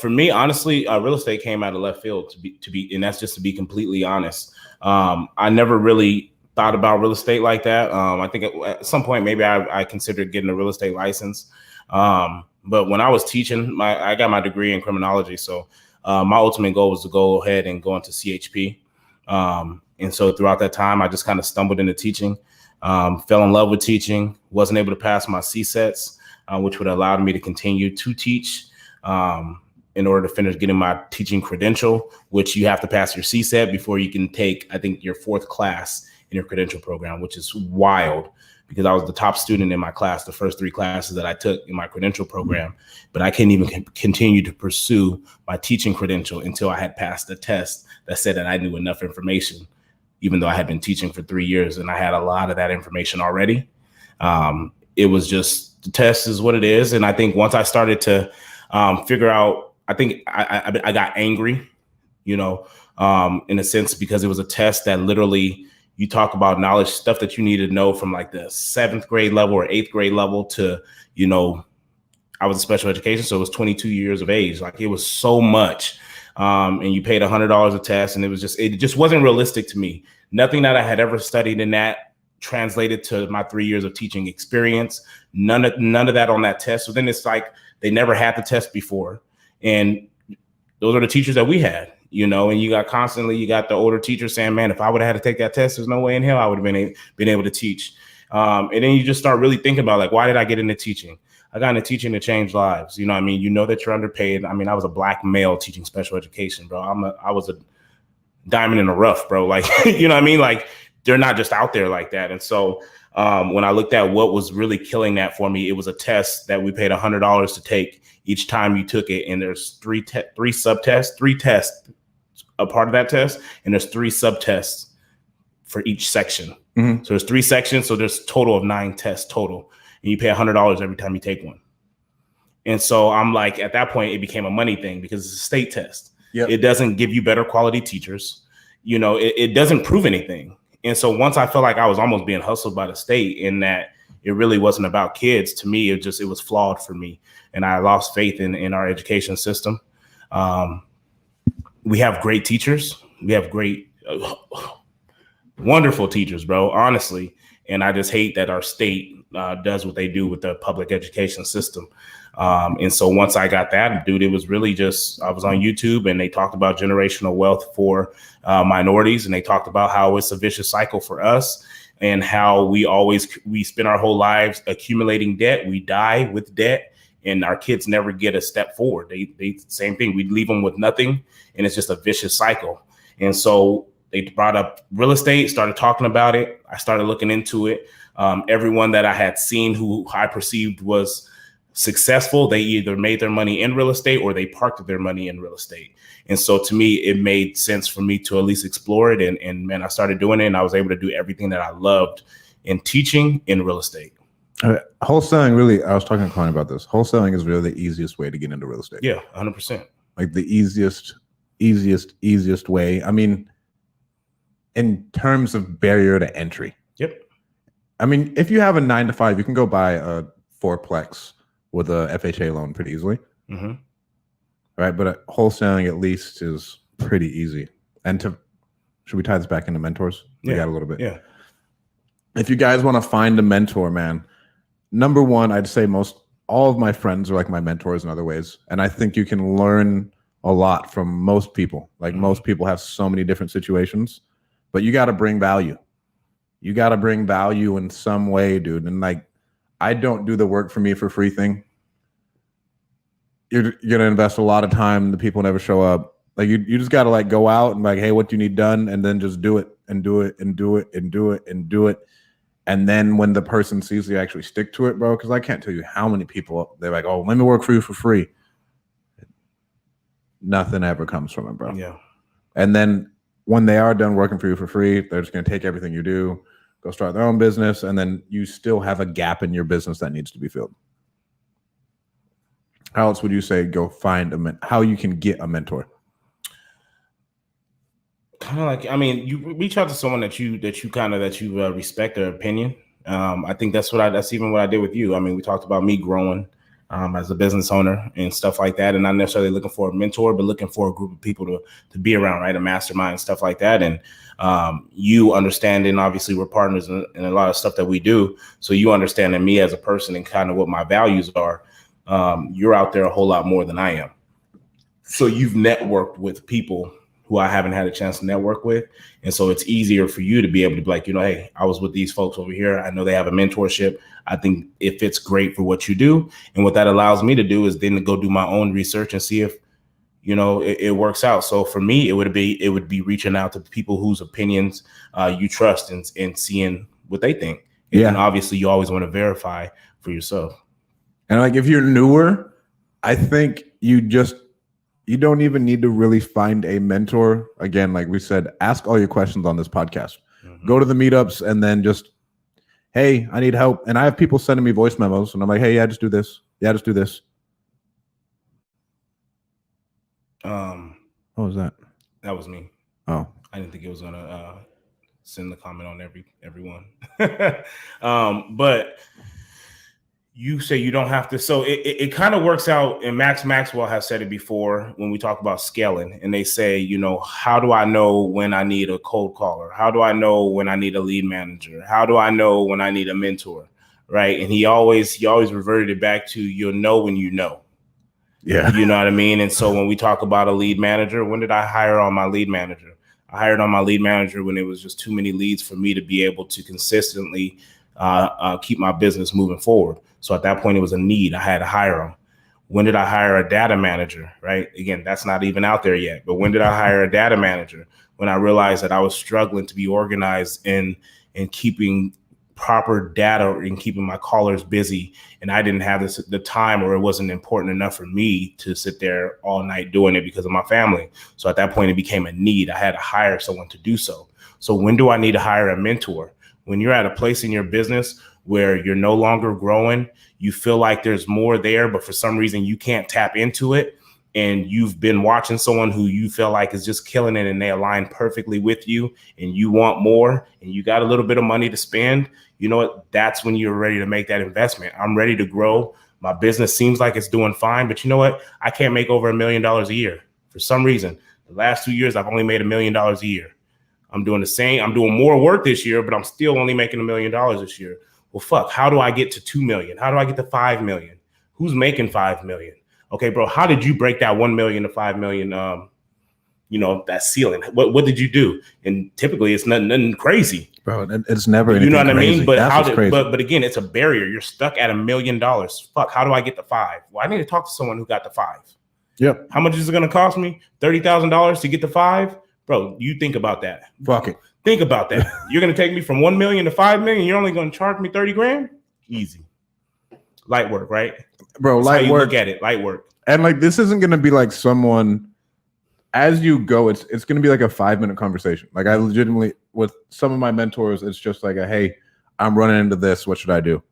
For me, honestly, real estate came out of left field to be, and that's just to be completely honest. I never really thought about real estate like that. I think at some point, maybe I considered getting a real estate license. But when I was teaching, I got my degree in criminology. So my ultimate goal was to go ahead and go into CHP. And so throughout that time, I just kind of stumbled into teaching, fell in love with teaching, wasn't able to pass my CSETs, which would have allowed me to continue to teach in order to finish getting my teaching credential, which you have to pass your CSET before you can take, I think, your 4th class in your credential program, which is wild, because I was the top student in my class, the first 3 classes that I took in my credential program, but I couldn't even continue to pursue my teaching credential until I had passed the test that said that I knew enough information, even though I had been teaching for 3 years and I had a lot of that information already. It was just, the test is what it is. And I think once I started to figure out, I think I got angry, in a sense, because it was a test that literally, you talk about knowledge, stuff that you need to know from like the 7th grade level or 8th grade level to, I was in special education. So it was 22 years of age. Like, it was so much. And you paid $100 a test, and it just wasn't realistic to me. Nothing that I had ever studied in that translated to my 3 years of teaching experience. None of that on that test. So then it's like, They never had the test before. And those are the teachers that we had, and you got the older teachers saying, man, if I would have had to take that test, there's no way in hell I would have been able to teach. And then you just start really thinking about like, why did I get into teaching? I got into teaching to change lives. That you're underpaid. I mean, I was a black male teaching special education, bro. I was a diamond in the rough, bro. Like, Like they're not just out there like that. And so when I looked at what was really killing that for me, it was a test that we paid $100 to take each time you took it. And there's three subtests, 3 tests, a part of that test. And there's 3 subtests for each section. Mm-hmm. So there's 3 sections. So there's a total of 9 tests total. And you pay $100 every time you take one. And so I'm like, at that point, it became a money thing because it's a state test. Yep. It doesn't give you better quality teachers. It doesn't prove anything. And so once I felt like I was almost being hustled by the state in that it really wasn't about kids, to me, it was flawed for me. And I lost faith in our education system. We have great teachers. We have great, wonderful teachers, bro, honestly. And I just hate that our state does what they do with the public education system. And so once I got that, dude, it was really just, I was on YouTube and they talked about generational wealth for minorities. And they talked about how it's a vicious cycle for us and how we spend our whole lives accumulating debt. We die with debt and our kids never get a step forward. They same thing. We leave them with nothing and it's just a vicious cycle. And so they brought up real estate, started talking about it. I started looking into it. Everyone that I had seen who I perceived was successful, they either made their money in real estate or they parked their money in real estate. And so to me, it made sense for me to at least explore it. And man, I started doing it and I was able to do everything that I loved in teaching in real estate. Wholesaling, really, I was talking to a client about this. Wholesaling is really the easiest way to get into real estate. Yeah, 100%. Like the easiest way. I mean, in terms of barrier to entry. Yep. I mean, if you have a 9-to-5, you can go buy a 4-plex with a FHA loan pretty easily. Mm-hmm. Right. But wholesaling at least is pretty easy. And should we tie this back into mentors? We got a little bit. Yeah. If you guys want to find a mentor, man, number one, I'd say all of my friends are like my mentors in other ways. And I think you can learn a lot from most people. Like most people have so many different situations, but you got to bring value. You got to bring value in some way, dude. And like, I don't do the work for me for free thing. You're going to invest a lot of time. The people never show up. Like you just got to like go out and like, hey, what do you need done? And then just do it and do it and do it and do it and do it. And then when the person sees you actually stick to it, bro, because I can't tell you how many people they're like, oh, let me work for you for free. Nothing ever comes from it, bro. Yeah. And then when they are done working for you for free, they're just going to take everything you do, go start their own business, and then you still have a gap in your business that needs to be filled. How else would you say go find how you can get a mentor? Kind of like, I mean, you reach out to someone that you respect their opinion. I think that's even what I did with you. I mean, we talked about me growing as a business owner and stuff like that, and not necessarily looking for a mentor, but looking for a group of people to be around, right? A mastermind and stuff like that. And you understanding, obviously we're partners in a lot of stuff that we do. So you understanding me as a person and kind of what my values are. You're out there a whole lot more than I am. So you've networked with people who I haven't had a chance to network with. And so it's easier for you to be able to be like, hey, I was with these folks over here. I know they have a mentorship. I think it fits great for what you do. And what that allows me to do is then to go do my own research and see if, it works out. So for me, it would be reaching out to people whose opinions you trust and seeing what they think. And obviously you always want to verify for yourself. And like, if you're newer, I think you don't even need to really find a mentor. Again, like we said, ask all your questions on this podcast. Mm-hmm. Go to the meetups and then just, hey, I need help. And I have people sending me voice memos and I'm like, hey, yeah, just do this. Yeah, just do this. What was that? That was me. Oh, I didn't think it was going to send the comment on everyone. But you say you don't have to. So it kind of works out. And Max Maxwell has said it before when we talk about scaling. And they say, how do I know when I need a cold caller? How do I know when I need a lead manager? How do I know when I need a mentor? Right. And he always reverted it back to, you'll know when you know. Yeah. You know what I mean? And so when we talk about a lead manager, when did I hire on my lead manager? I hired on my lead manager when it was just too many leads for me to be able to consistently keep my business moving forward. So at that point, it was a need. I had to hire them. When did I hire a data manager? Right? Again, that's not even out there yet. But when did I hire a data manager? When I realized that I was struggling to be organized in keeping proper data and keeping my callers busy, and I didn't have the time, or it wasn't important enough for me to sit there all night doing it because of my family. So at that point, it became a need. I had to hire someone to do so. So when do I need to hire a mentor? When you're at a place in your business where you're no longer growing, you feel like there's more there, but for some reason you can't tap into it, and you've been watching someone who you feel like is just killing it and they align perfectly with you, and you want more, and you got a little bit of money to spend, you know what? That's when you're ready to make that investment. I'm ready to grow. My business seems like it's doing fine, but you know what? I can't make over $1 million a year. For some reason, the last 2 years, I've only made $1 million a year. I'm doing the same. I'm doing more work this year, but I'm still only making $1 million this year. Well, fuck, how do I get to 2 million? How do I get to 5 million? Who's making 5 million? Okay, bro, how did you break that 1 million to 5 million, that ceiling? What did you do? And typically it's nothing crazy. Bro, it's never anything, you know what crazy. I mean? But that's but again, it's a barrier. You're stuck at $1 million. Fuck, how do I get to 5? Well, I need to talk to someone who got to 5. Yep. How much is it going to cost me? $30,000 to get to 5? Bro, you think about that. Fuck it. Think about that. You're going to take me from 1 million to 5 million. You're only going to charge me 30 grand? Easy. Light work, right? Bro, That's light how you work. look at it. Light work. And like, this isn't going to be like someone, as you go, it's going to be like a 5-minute conversation. Like, I legitimately, with some of my mentors, it's just like hey, I'm running into this. What should I do?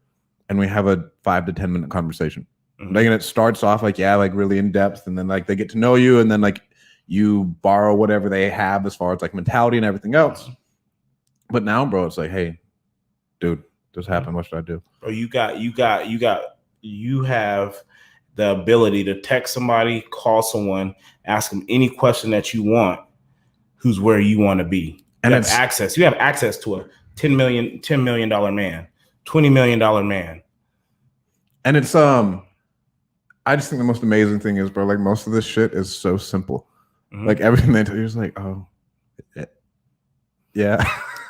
And we have a 5 to 10 minute conversation. Mm-hmm. Like, and it starts off like really in depth. And then like they get to know you. And then like you borrow whatever they have as far as like mentality and everything else. But now, bro, it's like, hey, dude, this happened. What should I do? Bro, you have the ability to text somebody, call someone, ask them any question that you want, who's where you want to be. And you have access. You have access to a $10 million man, $20 million man. And it's I just think the most amazing thing is, bro, like most of this shit is so simple. Mm-hmm. Like everything they tell you is like, oh, yeah.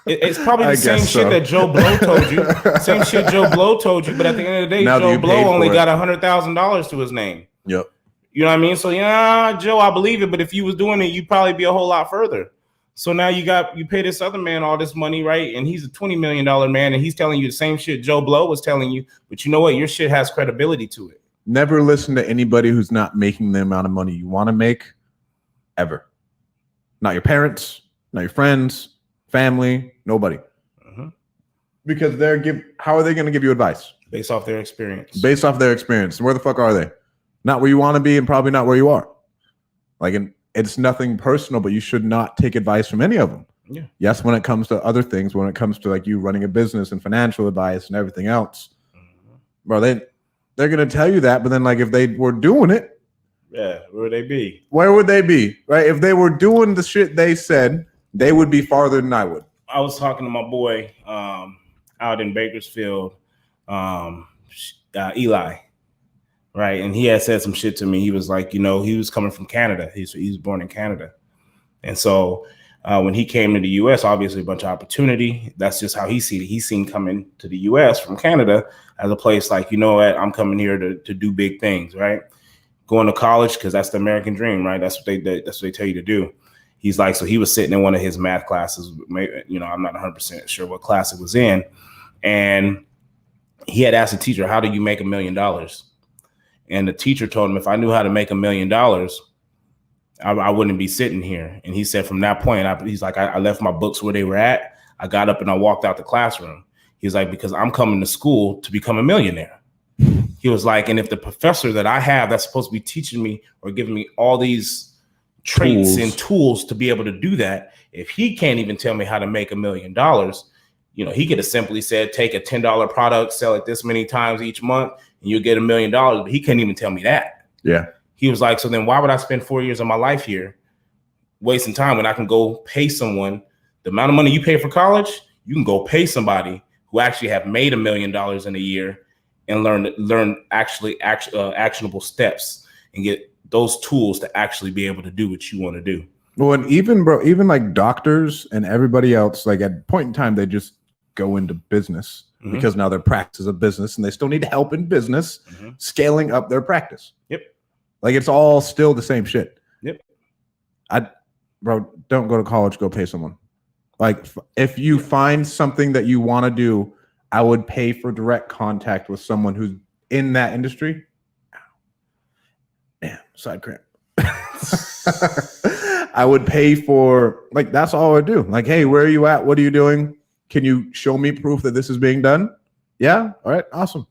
It's probably the same shit that Joe Blow told you. Same shit Joe Blow told you, but at the end of the day, Joe Blow only got $100,000 to his name. Yep. You know what I mean? So yeah, Joe, I believe it, but if you was doing it, you'd probably be a whole lot further. So now you pay this other man all this money, right? And he's a $20 million man, and he's telling you the same shit Joe Blow was telling you, but you know what? Your shit has credibility to it. Never listen to anybody who's not making the amount of money you want to make, ever. Not your parents, not your friends, family, nobody. Uh-huh. Because how are they going to give you advice? Based off their experience. Based off their experience. Where the fuck are they? Not where you want to be and probably not where you are. Like, it's nothing personal, but you should not take advice from any of them. Yeah. Yes, when it comes to other things, when it comes to like you running a business and financial advice and everything else, bro, they're going to tell you that, but then like if they were doing it, yeah, where would they be? Where would they be? Right? If they were doing the shit they said, they would be farther than I would. I was talking to my boy out in Bakersfield, Eli, right? And he had said some shit to me. He was like, he was coming from Canada. He was born in Canada. And so when he came to the U.S., obviously a bunch of opportunity. That's just how he seen it. He's seen coming to the U.S. from Canada as a place like, you know what, I'm coming here to do big things, right? Going to college, because that's the American dream, right? That's what they tell you to do. He's like, so he was sitting in one of his math classes. I'm not 100% sure what class it was in. And he had asked the teacher, how do you make $1 million? And the teacher told him, if I knew how to make $1 million, I wouldn't be sitting here. And he said from that point, he's like, I left my books where they were at. I got up and I walked out the classroom. He's like, because I'm coming to school to become a millionaire. He was like, and if the professor that I have that's supposed to be teaching me or giving me all these traits and tools to be able to do that, if he can't even tell me how to make $1 million, he could have simply said, take a $10 product, sell it this many times each month, and you'll get $1 million. But he couldn't even tell me that. Yeah. He was like, so then why would I spend 4 years of my life here wasting time when I can go pay someone the amount of money you pay for college? You can go pay somebody who actually have made $1 million in a year and learn actually actionable steps and get those tools to actually be able to do what you want to do. Well, and even like doctors and everybody else, like at a point in time, they just go into business because now their practice is a business and they still need help in business scaling up their practice. Yep. Like it's all still the same shit. Yep. Bro, don't go to college, go pay someone. Like if you find something that you want to do, I would pay for direct contact with someone who's in that industry. Damn, side cramp. I would pay for, like, that's all I would do. Like, hey, where are you at? What are you doing? Can you show me proof that this is being done? Yeah. All right. Awesome.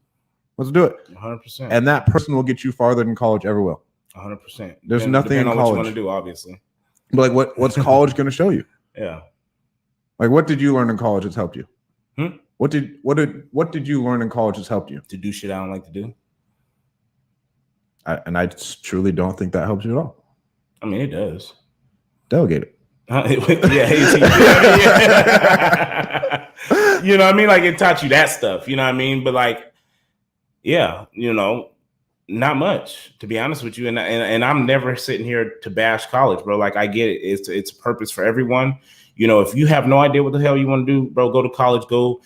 Let's do it. 100%. And that person will get you farther than college ever will. 100%. There's nothing in college. What you want to do, obviously. But like, what's college going to show you? Yeah. Like, what did you learn in college that's helped you? Hmm? What did you learn in college that's helped you? To do shit I don't like to do. I truly don't think that helps you at all. I mean, it does. Delegate it. Yeah. You know what I mean? Like, it taught you that stuff. You know what I mean? But like, yeah, you know, not much, to be honest with you. And I'm never sitting here to bash college, bro. Like, I get it. It's a purpose for everyone. You know, if you have no idea what the hell you want to do, bro, go to college. Go.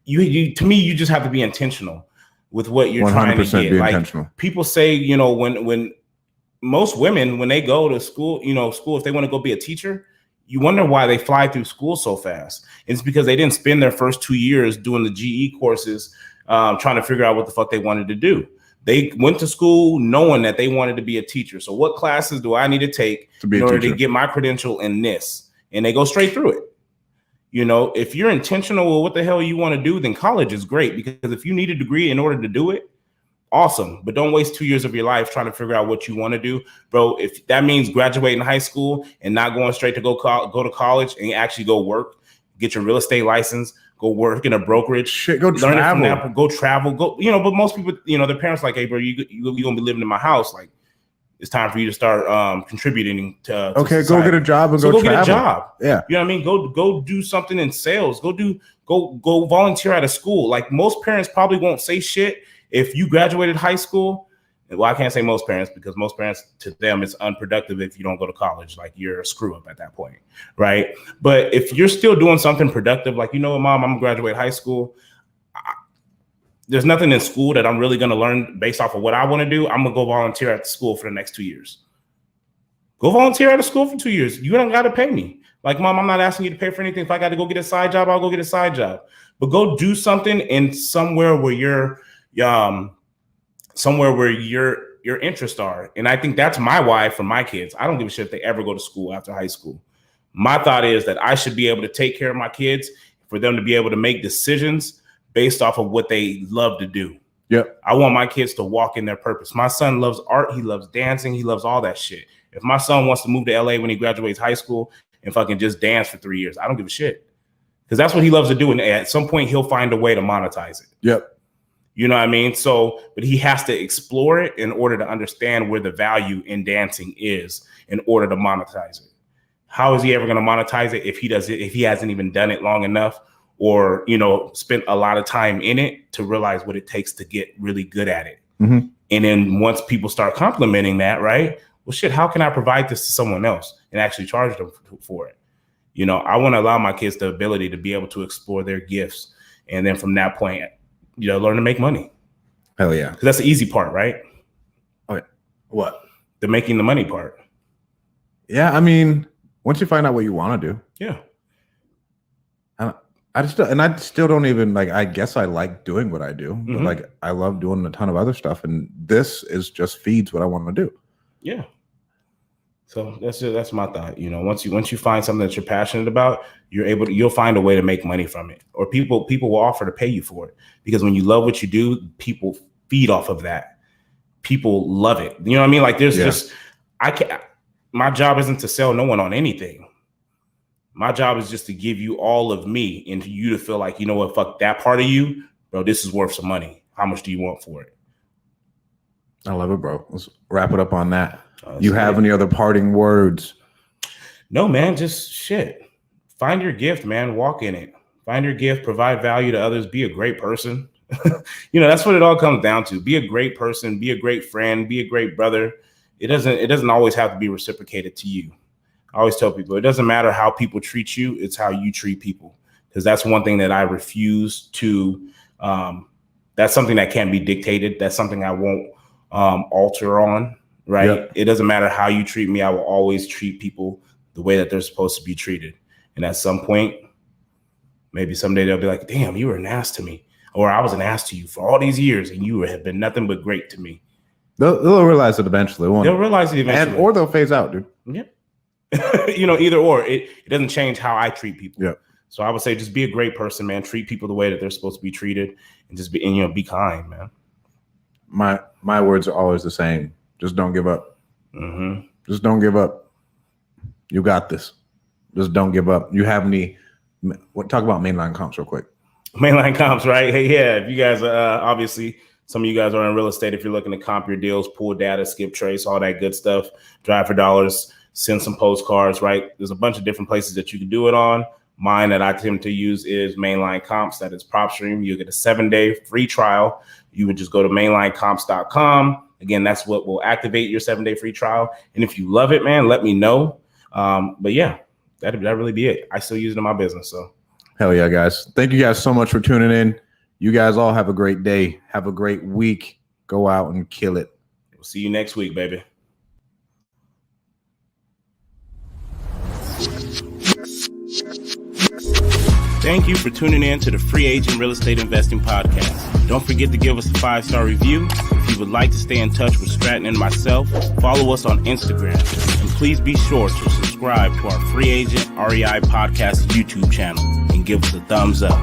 You to me, you just have to be intentional with what you're trying to get. Be like intentional. People say, you know, when most women, when they go to school, if they want to go be a teacher, you wonder why they fly through school so fast. It's because they didn't spend their first 2 years doing the GE courses, trying to figure out what the fuck they wanted to do. They went to school knowing that they wanted to be a teacher. So what classes do I need to take in order to get my credential in this? And they go straight through it. You know, if you're intentional with what the hell you want to do, then college is great, because if you need a degree in order to do it, awesome. But don't waste 2 years of your life trying to figure out what you want to do, bro. If that means graduating high school and not going straight to go to college and actually go work, get your real estate license, go work in a brokerage, shit, go travel, go travel, go. You know, but most people, you know, their parents like, hey, bro, you gonna be living in my house, like. It's time for you to start contributing to okay, society. Go get a job and go travel. Get a job. Yeah. You know what I mean? Go do something in sales. Go volunteer at a school. Like, most parents probably won't say shit if you graduated high school. Well, I can't say most parents, because most parents, to them, it's unproductive if you don't go to college. Like, you're a screw up at that point, right? But if you're still doing something productive, like, you know what, mom, I'm gonna graduate high school. There's nothing in school that I'm really going to learn based off of what I want to do. I'm going to go volunteer at the school for the next 2 years. Go volunteer at a school for 2 years. You don't got to pay me. Like, mom, I'm not asking you to pay for anything. If I got to go get a side job, I'll go get a side job. But go do something in somewhere where your interests are. And I think that's my why for my kids. I don't give a shit if they ever go to school after high school. My thought is that I should be able to take care of my kids, for them to be able to make decisions based off of what they love to do. Yep. I want my kids to walk in their purpose. My son loves art. He loves dancing. He loves all that shit. If my son wants to move to LA when he graduates high school and fucking just dance for 3 years, I don't give a shit. Because that's what he loves to do. And at some point, he'll find a way to monetize it. Yep. You know what I mean? So, but he has to explore it in order to understand where the value in dancing is in order to monetize it. How is he ever going to monetize it if he hasn't even done it long enough, or, you know, spent a lot of time in it to realize what it takes to get really good at it. Mm-hmm. And then once people start complimenting that, right? Well, shit, how can I provide this to someone else and actually charge them for it? You know, I want to allow my kids the ability to be able to explore their gifts. And then from that point, you know, learn to make money. Hell yeah. Because that's the easy part, right? Okay. What? The making the money part. Yeah. I mean, once you find out what you want to do. Yeah. I still don't even, like, I guess I like doing what I do, but like, I love doing a ton of other stuff, and this is just feeds what I want to do. Yeah. So that's my thought. You know, once you find something that you're passionate about, you'll find a way to make money from it, or people will offer to pay you for it, because when you love what you do, people feed off of that. People love it. You know what I mean? Like, my job isn't to sell no one on anything. My job is just to give you all of me, and for you to feel like, you know what, fuck that part of you, bro, this is worth some money. How much do you want for it? I love it, bro. Let's wrap it up on that. You have any other parting words? No, man, just shit. Find your gift, man. Walk in it. Find your gift, provide value to others, be a great person. You know, that's what it all comes down to. Be a great person, be a great friend, be a great brother. it doesn't always have to be reciprocated to you. I always tell people, it doesn't matter how people treat you, it's how you treat people. Because that's one thing that I refuse to, that's something that can't be dictated. That's something I won't alter on, right? Yep. It doesn't matter how you treat me. I will always treat people the way that they're supposed to be treated. And at some point, maybe someday they'll be like, damn, you were an ass to me. Or I was an ass to you for all these years and you have been nothing but great to me. They'll realize it eventually. They'll realize it eventually. Or they'll phase out, dude. Yep. Either or. It doesn't change how I treat people. Yep. So I would say just be a great person, man. Treat people the way that they're supposed to be treated and just be kind, man. My words are always the same. Just don't give up. Mm-hmm. Just don't give up. You got this. Just don't give up. You have any talk about mainline comps real quick. Mainline comps, right? Hey, yeah. If you guys obviously some of you guys are in real estate, if you're looking to comp your deals, pull data, skip trace, all that good stuff, drive for dollars, send some postcards, right? There's a bunch of different places that you can do it on. Mine that I tend to use is Mainline Comps. That is Propstream. You get a 7-day free trial. You would just go to mainlinecomps.com. Again, that's what will activate your 7-day free trial. And if you love it, man, let me know. But yeah, that'd really be it. I still use it in my business. So hell yeah, guys. Thank you guys so much for tuning in. You guys all have a great day. Have a great week. Go out and kill it. We'll see you next week, baby. Thank you for tuning in to the Free Agent Real Estate Investing Podcast. Don't forget to give us a 5-star review. If you would like to stay in touch with Stratton and myself, follow us on Instagram. And please be sure to subscribe to our Free Agent REI Podcast YouTube channel and give us a thumbs up.